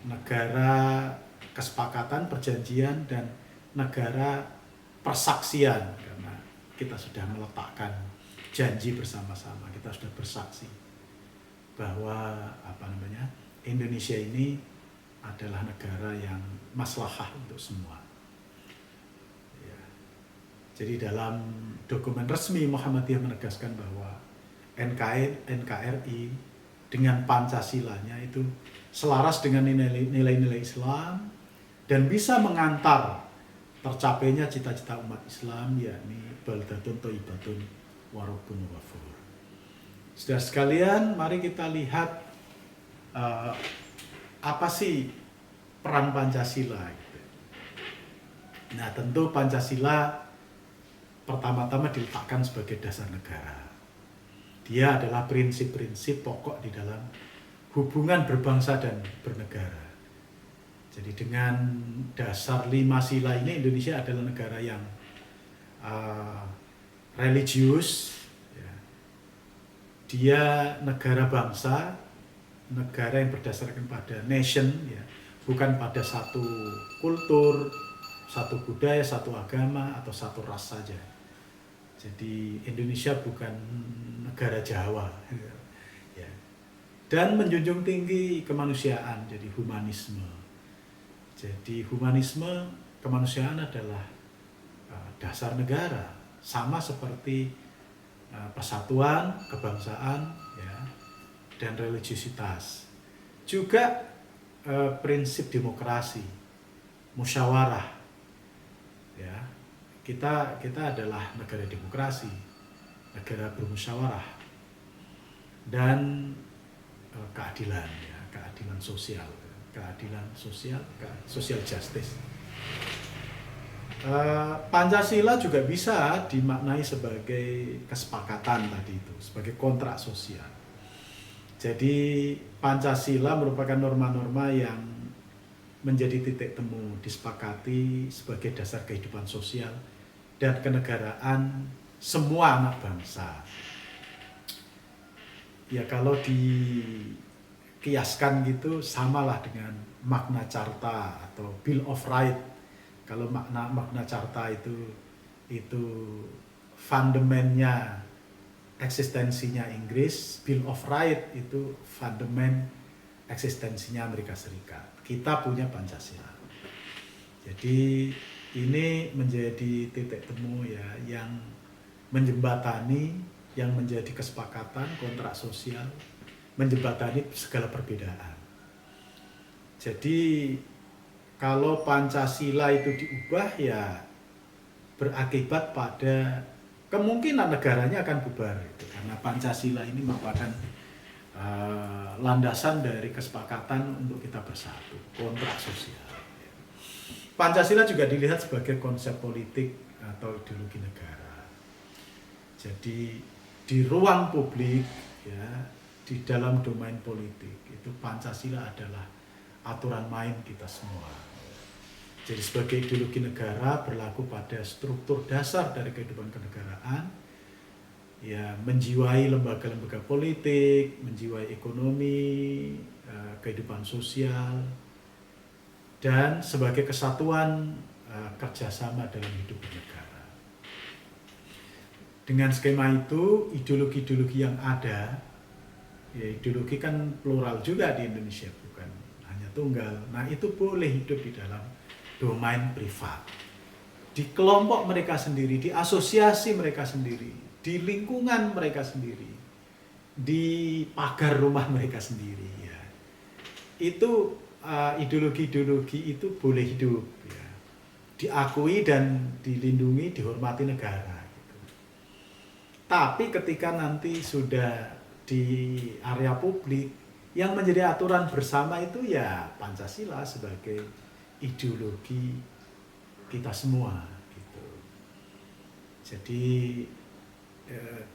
negara kesepakatan perjanjian dan negara persaksian karena kita sudah meletakkan janji bersama-sama, kita sudah bersaksi bahwa Indonesia ini adalah negara yang maslahah untuk semua. Jadi dalam dokumen resmi Muhammadiyah menegaskan bahwa NKRI dengan Pancasilanya itu selaras dengan nilai-nilai Islam dan bisa mengantar tercapainya cita-cita umat Islam, yakni baldatun thayyibatun wa rabbun ghafur. Saudara sekalian, mari kita lihat apa sih peran Pancasila. Nah, tentu Pancasila pertama-tama diletakkan sebagai dasar negara. Dia adalah prinsip-prinsip pokok di dalam hubungan berbangsa dan bernegara. Jadi dengan dasar 5 sila ini Indonesia adalah negara yang religius. Ya. Dia negara bangsa, negara yang berdasarkan pada nation, ya, bukan pada satu kultur, satu budaya, satu agama, atau satu ras saja. Jadi Indonesia bukan negara Jawa, ya. Dan menjunjung tinggi kemanusiaan, jadi humanisme. Jadi humanisme, kemanusiaan adalah dasar negara, sama seperti persatuan, kebangsaan, ya, dan religiusitas. Juga prinsip demokrasi, musyawarah. Ya, kita adalah negara demokrasi, negara bermusyawarah dan keadilan, ya, keadilan sosial, social justice. Pancasila juga bisa dimaknai sebagai kesepakatan tadi itu, sebagai kontrak sosial. Jadi Pancasila merupakan norma-norma yang menjadi titik temu disepakati sebagai dasar kehidupan sosial dan kenegaraan semua anak bangsa. Ya, kalau di kiaskan gitu samalah dengan Magna Carta atau Bill of Rights. Kalau Magna Carta itu fundamentnya eksistensinya Inggris, Bill of Rights itu fundament eksistensinya Amerika Serikat. Kita punya Pancasila. Jadi ini menjadi titik temu ya yang menjembatani, yang menjadi kesepakatan kontrak sosial, menjembatani segala perbedaan. Jadi kalau Pancasila itu diubah ya berakibat pada kemungkinan negaranya akan bubar gitu. Karena Pancasila ini merupakan landasan dari kesepakatan untuk kita bersatu, kontrak sosial. Pancasila juga dilihat sebagai konsep politik atau ideologi negara. Jadi di ruang publik ya, di dalam domain politik itu Pancasila adalah aturan main kita semua. Jadi sebagai ideologi negara berlaku pada struktur dasar dari kehidupan kenegaraan, ya menjiwai lembaga-lembaga politik, menjiwai ekonomi, kehidupan sosial, dan sebagai kesatuan kerjasama dalam hidup bernegara. Dengan skema itu, ideologi-ideologi yang ada, ya ideologi kan plural juga di Indonesia, bukan hanya tunggal. Nah itu boleh hidup di dalam domain privat, di kelompok mereka sendiri, di asosiasi mereka sendiri, di lingkungan mereka sendiri, di pagar rumah mereka sendiri. Ya. Itu ideologi-ideologi itu boleh hidup, ya. Diakui dan dilindungi, dihormati negara. Gitu. Tapi ketika nanti sudah di area publik, yang menjadi aturan bersama itu ya Pancasila sebagai ideologi kita semua gitu. Jadi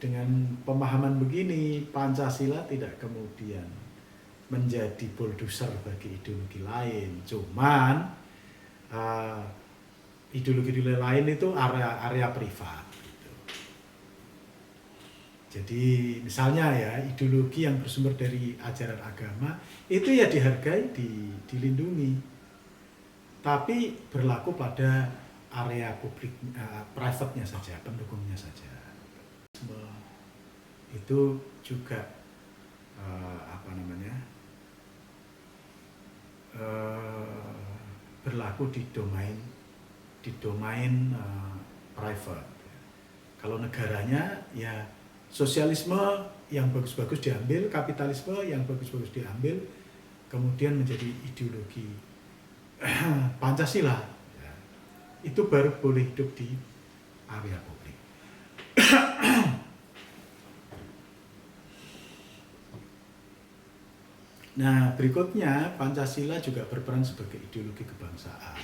dengan pemahaman begini Pancasila tidak kemudian menjadi bulldozer bagi ideologi lain. Cuman ideologi lain itu area privat gitu. Jadi misalnya ya ideologi yang bersumber dari ajaran agama itu ya dihargai, dilindungi. Tapi berlaku pada area publik, private-nya saja, pendukungnya saja. Itu juga berlaku di domain private. Kalau negaranya ya sosialisme yang bagus-bagus diambil, kapitalisme yang bagus-bagus diambil, kemudian menjadi ideologi Pancasila, ya, itu baru boleh hidup di area publik. Nah, berikutnya Pancasila juga berperan sebagai ideologi kebangsaan.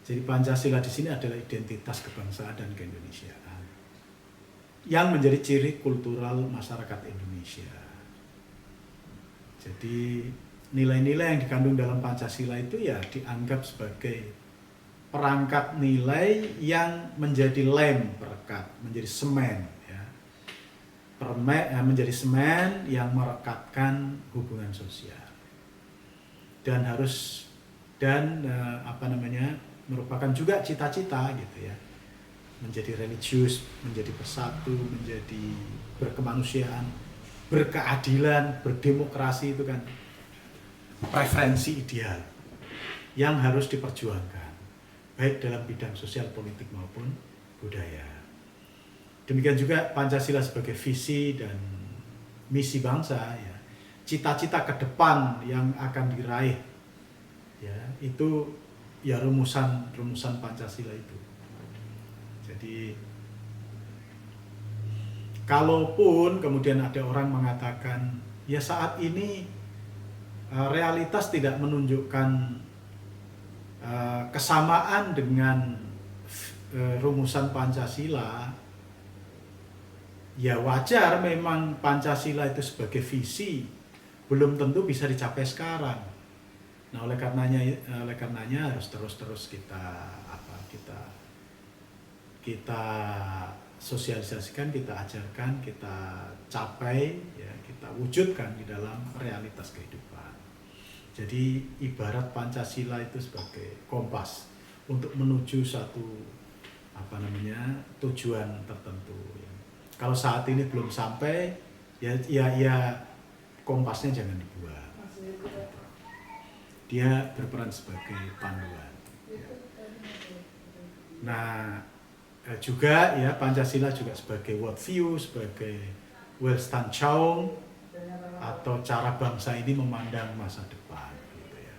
Jadi Pancasila di sini adalah identitas kebangsaan dan keindonesiaan yang menjadi ciri kultural masyarakat Indonesia. Jadi nilai-nilai yang dikandung dalam Pancasila itu ya dianggap sebagai perangkat nilai yang menjadi lem perekat, menjadi semen ya. Menjadi semen yang merekatkan hubungan sosial. Dan merupakan juga cita-cita gitu ya. Menjadi religius, menjadi bersatu, menjadi berkemanusiaan, berkeadilan, berdemokrasi itu kan preferensi ideal yang harus diperjuangkan baik dalam bidang sosial, politik maupun budaya. Demikian juga Pancasila sebagai visi dan misi bangsa ya, cita-cita ke depan yang akan diraih ya, itu ya rumusan Pancasila itu. Jadi kalaupun kemudian ada orang mengatakan ya saat ini realitas tidak menunjukkan kesamaan dengan rumusan Pancasila, ya wajar memang Pancasila itu sebagai visi belum tentu bisa dicapai sekarang. Nah oleh karenanya harus terus kita sosialisasikan, kita ajarkan, kita capai, ya, kita wujudkan di dalam realitas kehidupan. Jadi ibarat Pancasila itu sebagai kompas untuk menuju satu tujuan tertentu. Ya. Kalau saat ini belum sampai, ya kompasnya jangan dibuang. Dia berperan sebagai panduan. Ya. Nah, juga ya Pancasila juga sebagai worldview, sebagai Weltanschauung atau cara bangsa ini memandang masa depan. Gitu ya.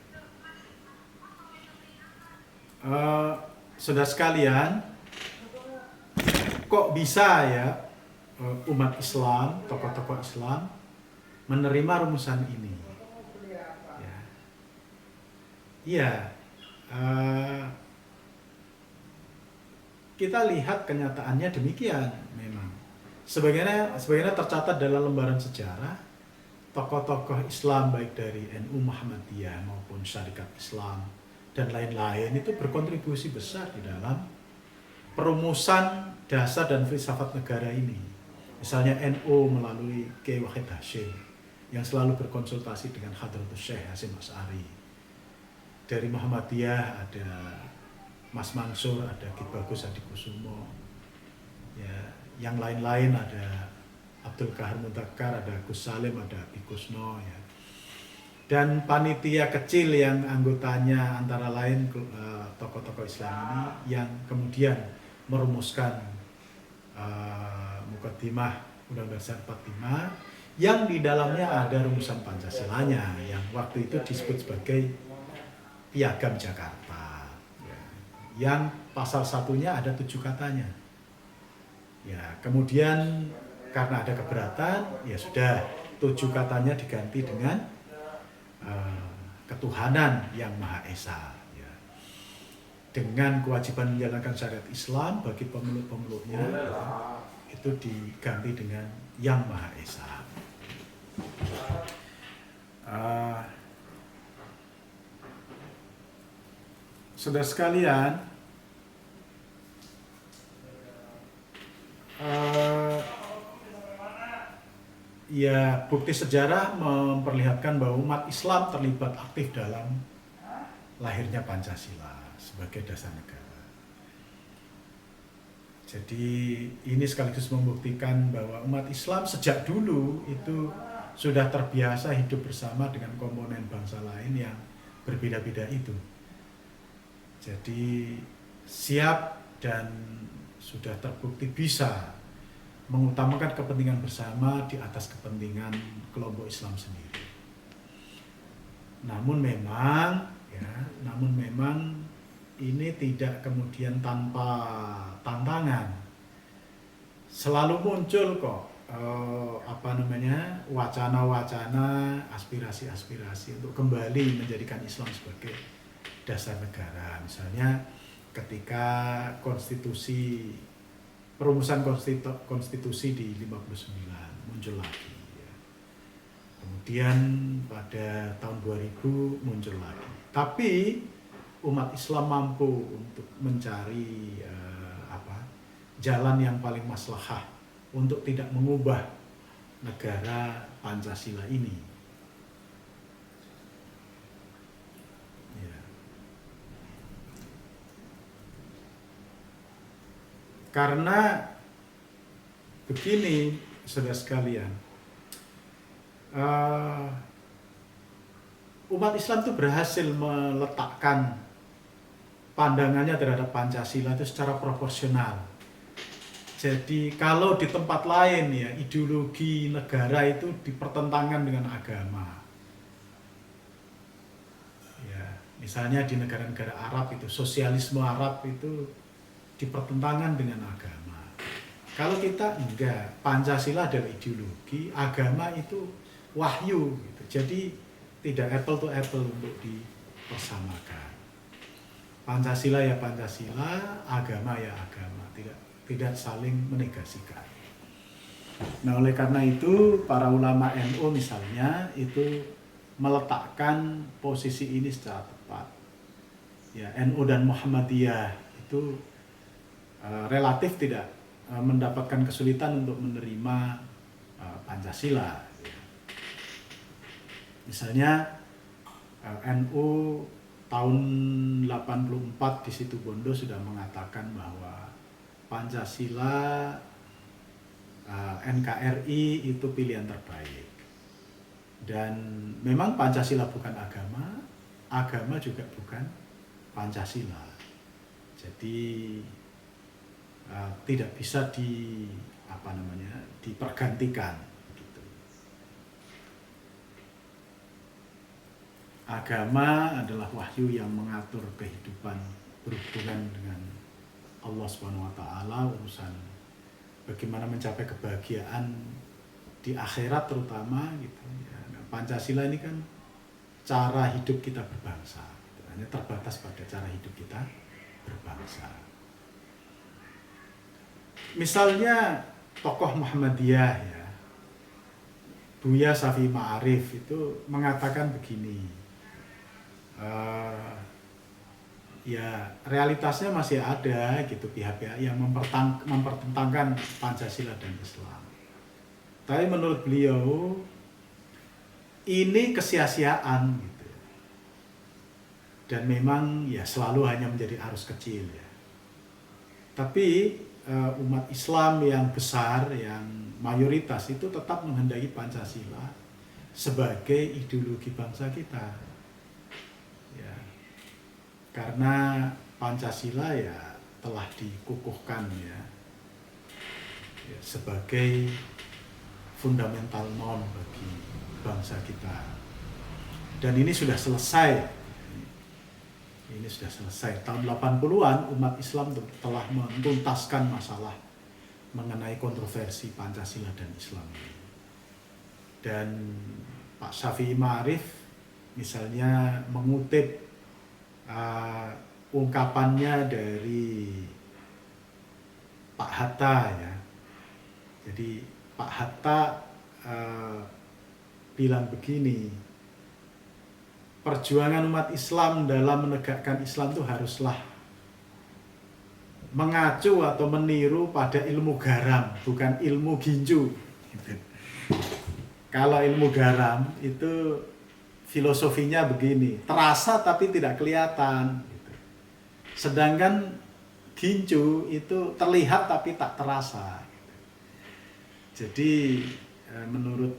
Saudara sekalian, kok bisa ya umat Islam, tokoh-tokoh Islam menerima rumusan ini? Iya, kita lihat kenyataannya demikian memang. Sebagaimana tercatat dalam lembaran sejarah, tokoh-tokoh Islam baik dari NU Muhammadiyah maupun Syarikat Islam dan lain-lain itu berkontribusi besar di dalam perumusan dasar dan filsafat negara ini. Misalnya NU melalui Kiai Wahid Hasyim yang selalu berkonsultasi dengan Hadratus Syekh Hasyim Asy'ari. Dari Muhammadiyah ada Mas Mansur, ada Ki Bagus Adikusumo, ya, yang lain-lain ada Abdul Kahar Muntakar, ada Gus Salim, ada Abi Kusno, ya. Dan panitia kecil yang anggotanya antara lain tokoh-tokoh Islam ini yang kemudian merumuskan Muqaddimah Undang-Undang Dasar 45 yang di dalamnya ada rumusan Pancasilanya yang waktu itu disebut sebagai Piagam Jakarta, ya, yang pasal satunya ada 7 katanya. Ya, kemudian karena ada keberatan, ya sudah 7 katanya diganti dengan ketuhanan yang Maha Esa, ya. Dengan kewajiban menjalankan syariat Islam bagi pemeluk-pemeluknya, ya, itu diganti dengan yang Maha Esa. Saudara sekalian, ya bukti sejarah memperlihatkan bahwa umat Islam terlibat aktif dalam lahirnya Pancasila sebagai dasar negara. Jadi ini sekaligus membuktikan bahwa umat Islam sejak dulu itu sudah terbiasa hidup bersama dengan komponen bangsa lain yang berbeda-beda itu. Jadi siap dan sudah terbukti bisa mengutamakan kepentingan bersama di atas kepentingan kelompok Islam sendiri. Namun memang ini tidak kemudian tanpa tantangan. Selalu muncul kok wacana-wacana, aspirasi-aspirasi untuk kembali menjadikan Islam sebagai dasar negara. Misalnya ketika perumusan konstitusi di 59 muncul lagi, ya. Kemudian pada tahun 2000 muncul lagi. Tapi umat Islam mampu untuk mencari jalan yang paling maslahah untuk tidak mengubah negara Pancasila ini. Karena begini, saudara sekalian, umat Islam itu berhasil meletakkan pandangannya terhadap Pancasila itu secara proporsional. Jadi kalau di tempat lain ya ideologi negara itu dipertentangkan dengan agama. Ya, misalnya di negara-negara Arab itu sosialisme Arab itu dipertentangan dengan agama. Kalau kita enggak, Pancasila adalah ideologi, agama itu wahyu gitu. Jadi tidak apple to apple untuk dipersamakan. Pancasila ya Pancasila, agama ya agama, tidak saling menegasikan. Nah, oleh karena itu para ulama NU misalnya itu meletakkan posisi ini secara tepat. Ya, NU dan Muhammadiyah itu relatif tidak mendapatkan kesulitan untuk menerima Pancasila. Misalnya NU tahun 84 di Situbondo sudah mengatakan bahwa Pancasila NKRI itu pilihan terbaik. Dan memang Pancasila bukan agama, agama juga bukan Pancasila. Jadi tidak bisa dipergantikan. Gitu. Agama adalah wahyu yang mengatur kehidupan berhubungan dengan Allah Subhanahu wa taala, urusan bagaimana mencapai kebahagiaan di akhirat terutama gitu ya. Nah, Pancasila ini kan cara hidup kita berbangsa. Hanya terbatas pada cara hidup kita berbangsa. Misalnya tokoh Muhammadiyah ya, Buya Syafi'i Ma'arif itu mengatakan begini, ya realitasnya masih ada gitu pihak-pihak yang mempertentangkan Pancasila dan Islam. Tapi menurut beliau ini kesia-siaan gitu. Dan memang ya selalu hanya menjadi arus kecil ya. Tapi umat Islam yang besar, yang mayoritas itu tetap menghendaki Pancasila sebagai ideologi bangsa kita. Ya. Karena Pancasila ya telah dikukuhkan ya sebagai fundamental norm bagi bangsa kita. Dan ini sudah selesai. Ini sudah selesai. Tahun 80-an umat Islam telah menuntaskan masalah mengenai kontroversi Pancasila dan Islam. Dan Pak Syafi'i Ma'arif misalnya mengutip ungkapannya dari Pak Hatta ya. Jadi Pak Hatta bilang begini, perjuangan umat Islam dalam menegakkan Islam itu haruslah mengacu atau meniru pada ilmu garam, bukan ilmu ginju. Kalau ilmu garam itu filosofinya begini, terasa tapi tidak kelihatan. Sedangkan ginju itu terlihat tapi tak terasa. Jadi menurut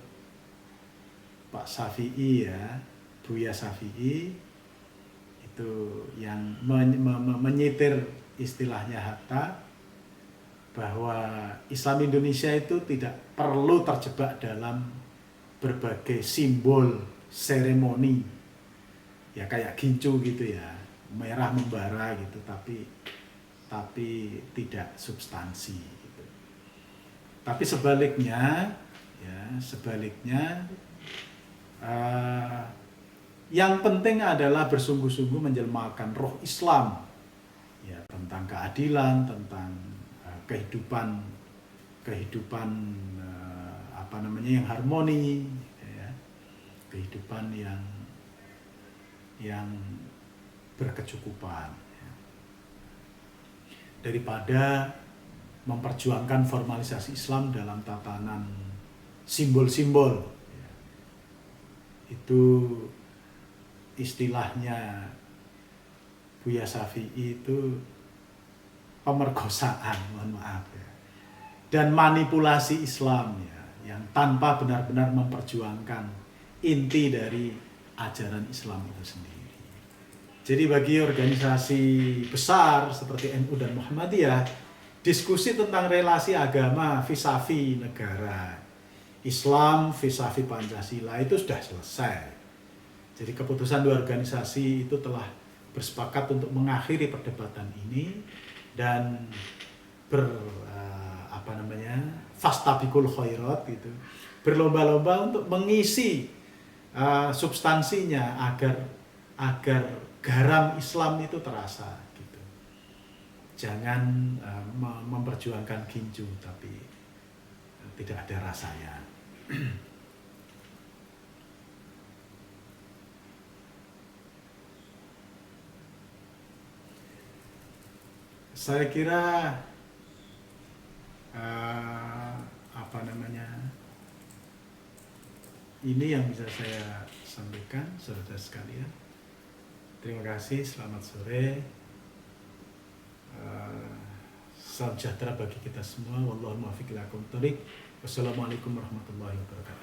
Pak Syafi'i ya, Buya Syafi'i itu yang menyitir istilahnya Hatta bahwa Islam Indonesia itu tidak perlu terjebak dalam berbagai simbol seremoni ya kayak gincu gitu ya, merah membara gitu, tapi tidak substansi gitu. Tapi sebaliknya yang penting adalah bersungguh-sungguh menjelmakan roh Islam ya, tentang keadilan, tentang kehidupan yang harmoni ya, kehidupan yang berkecukupan ya. Daripada memperjuangkan formalisasi Islam dalam tatanan simbol-simbol ya. Itu istilahnya Buya Syafi'i itu pemerkosaan, mohon maaf ya, dan manipulasi Islam ya, yang tanpa benar-benar memperjuangkan inti dari ajaran Islam itu sendiri. Jadi bagi organisasi besar seperti NU dan Muhammadiyah, diskusi tentang relasi agama vis-a-vis negara, Islam vis-a-vis Pancasila itu sudah selesai. Jadi keputusan dua organisasi itu telah bersepakat untuk mengakhiri perdebatan ini dan fastabiqul khairat gitu, berlomba-lomba untuk mengisi substansinya agar garam Islam itu terasa gitu. Jangan memperjuangkan ginju tapi tidak ada rasanya. Saya kira Ini yang bisa saya sampaikan, saudara sekalian. Terima kasih, selamat sore. Salam sejahtera bagi kita semua. Wallahu muwaffiq ila aqwamit thoriq. Wassalamualaikum warahmatullahi wabarakatuh.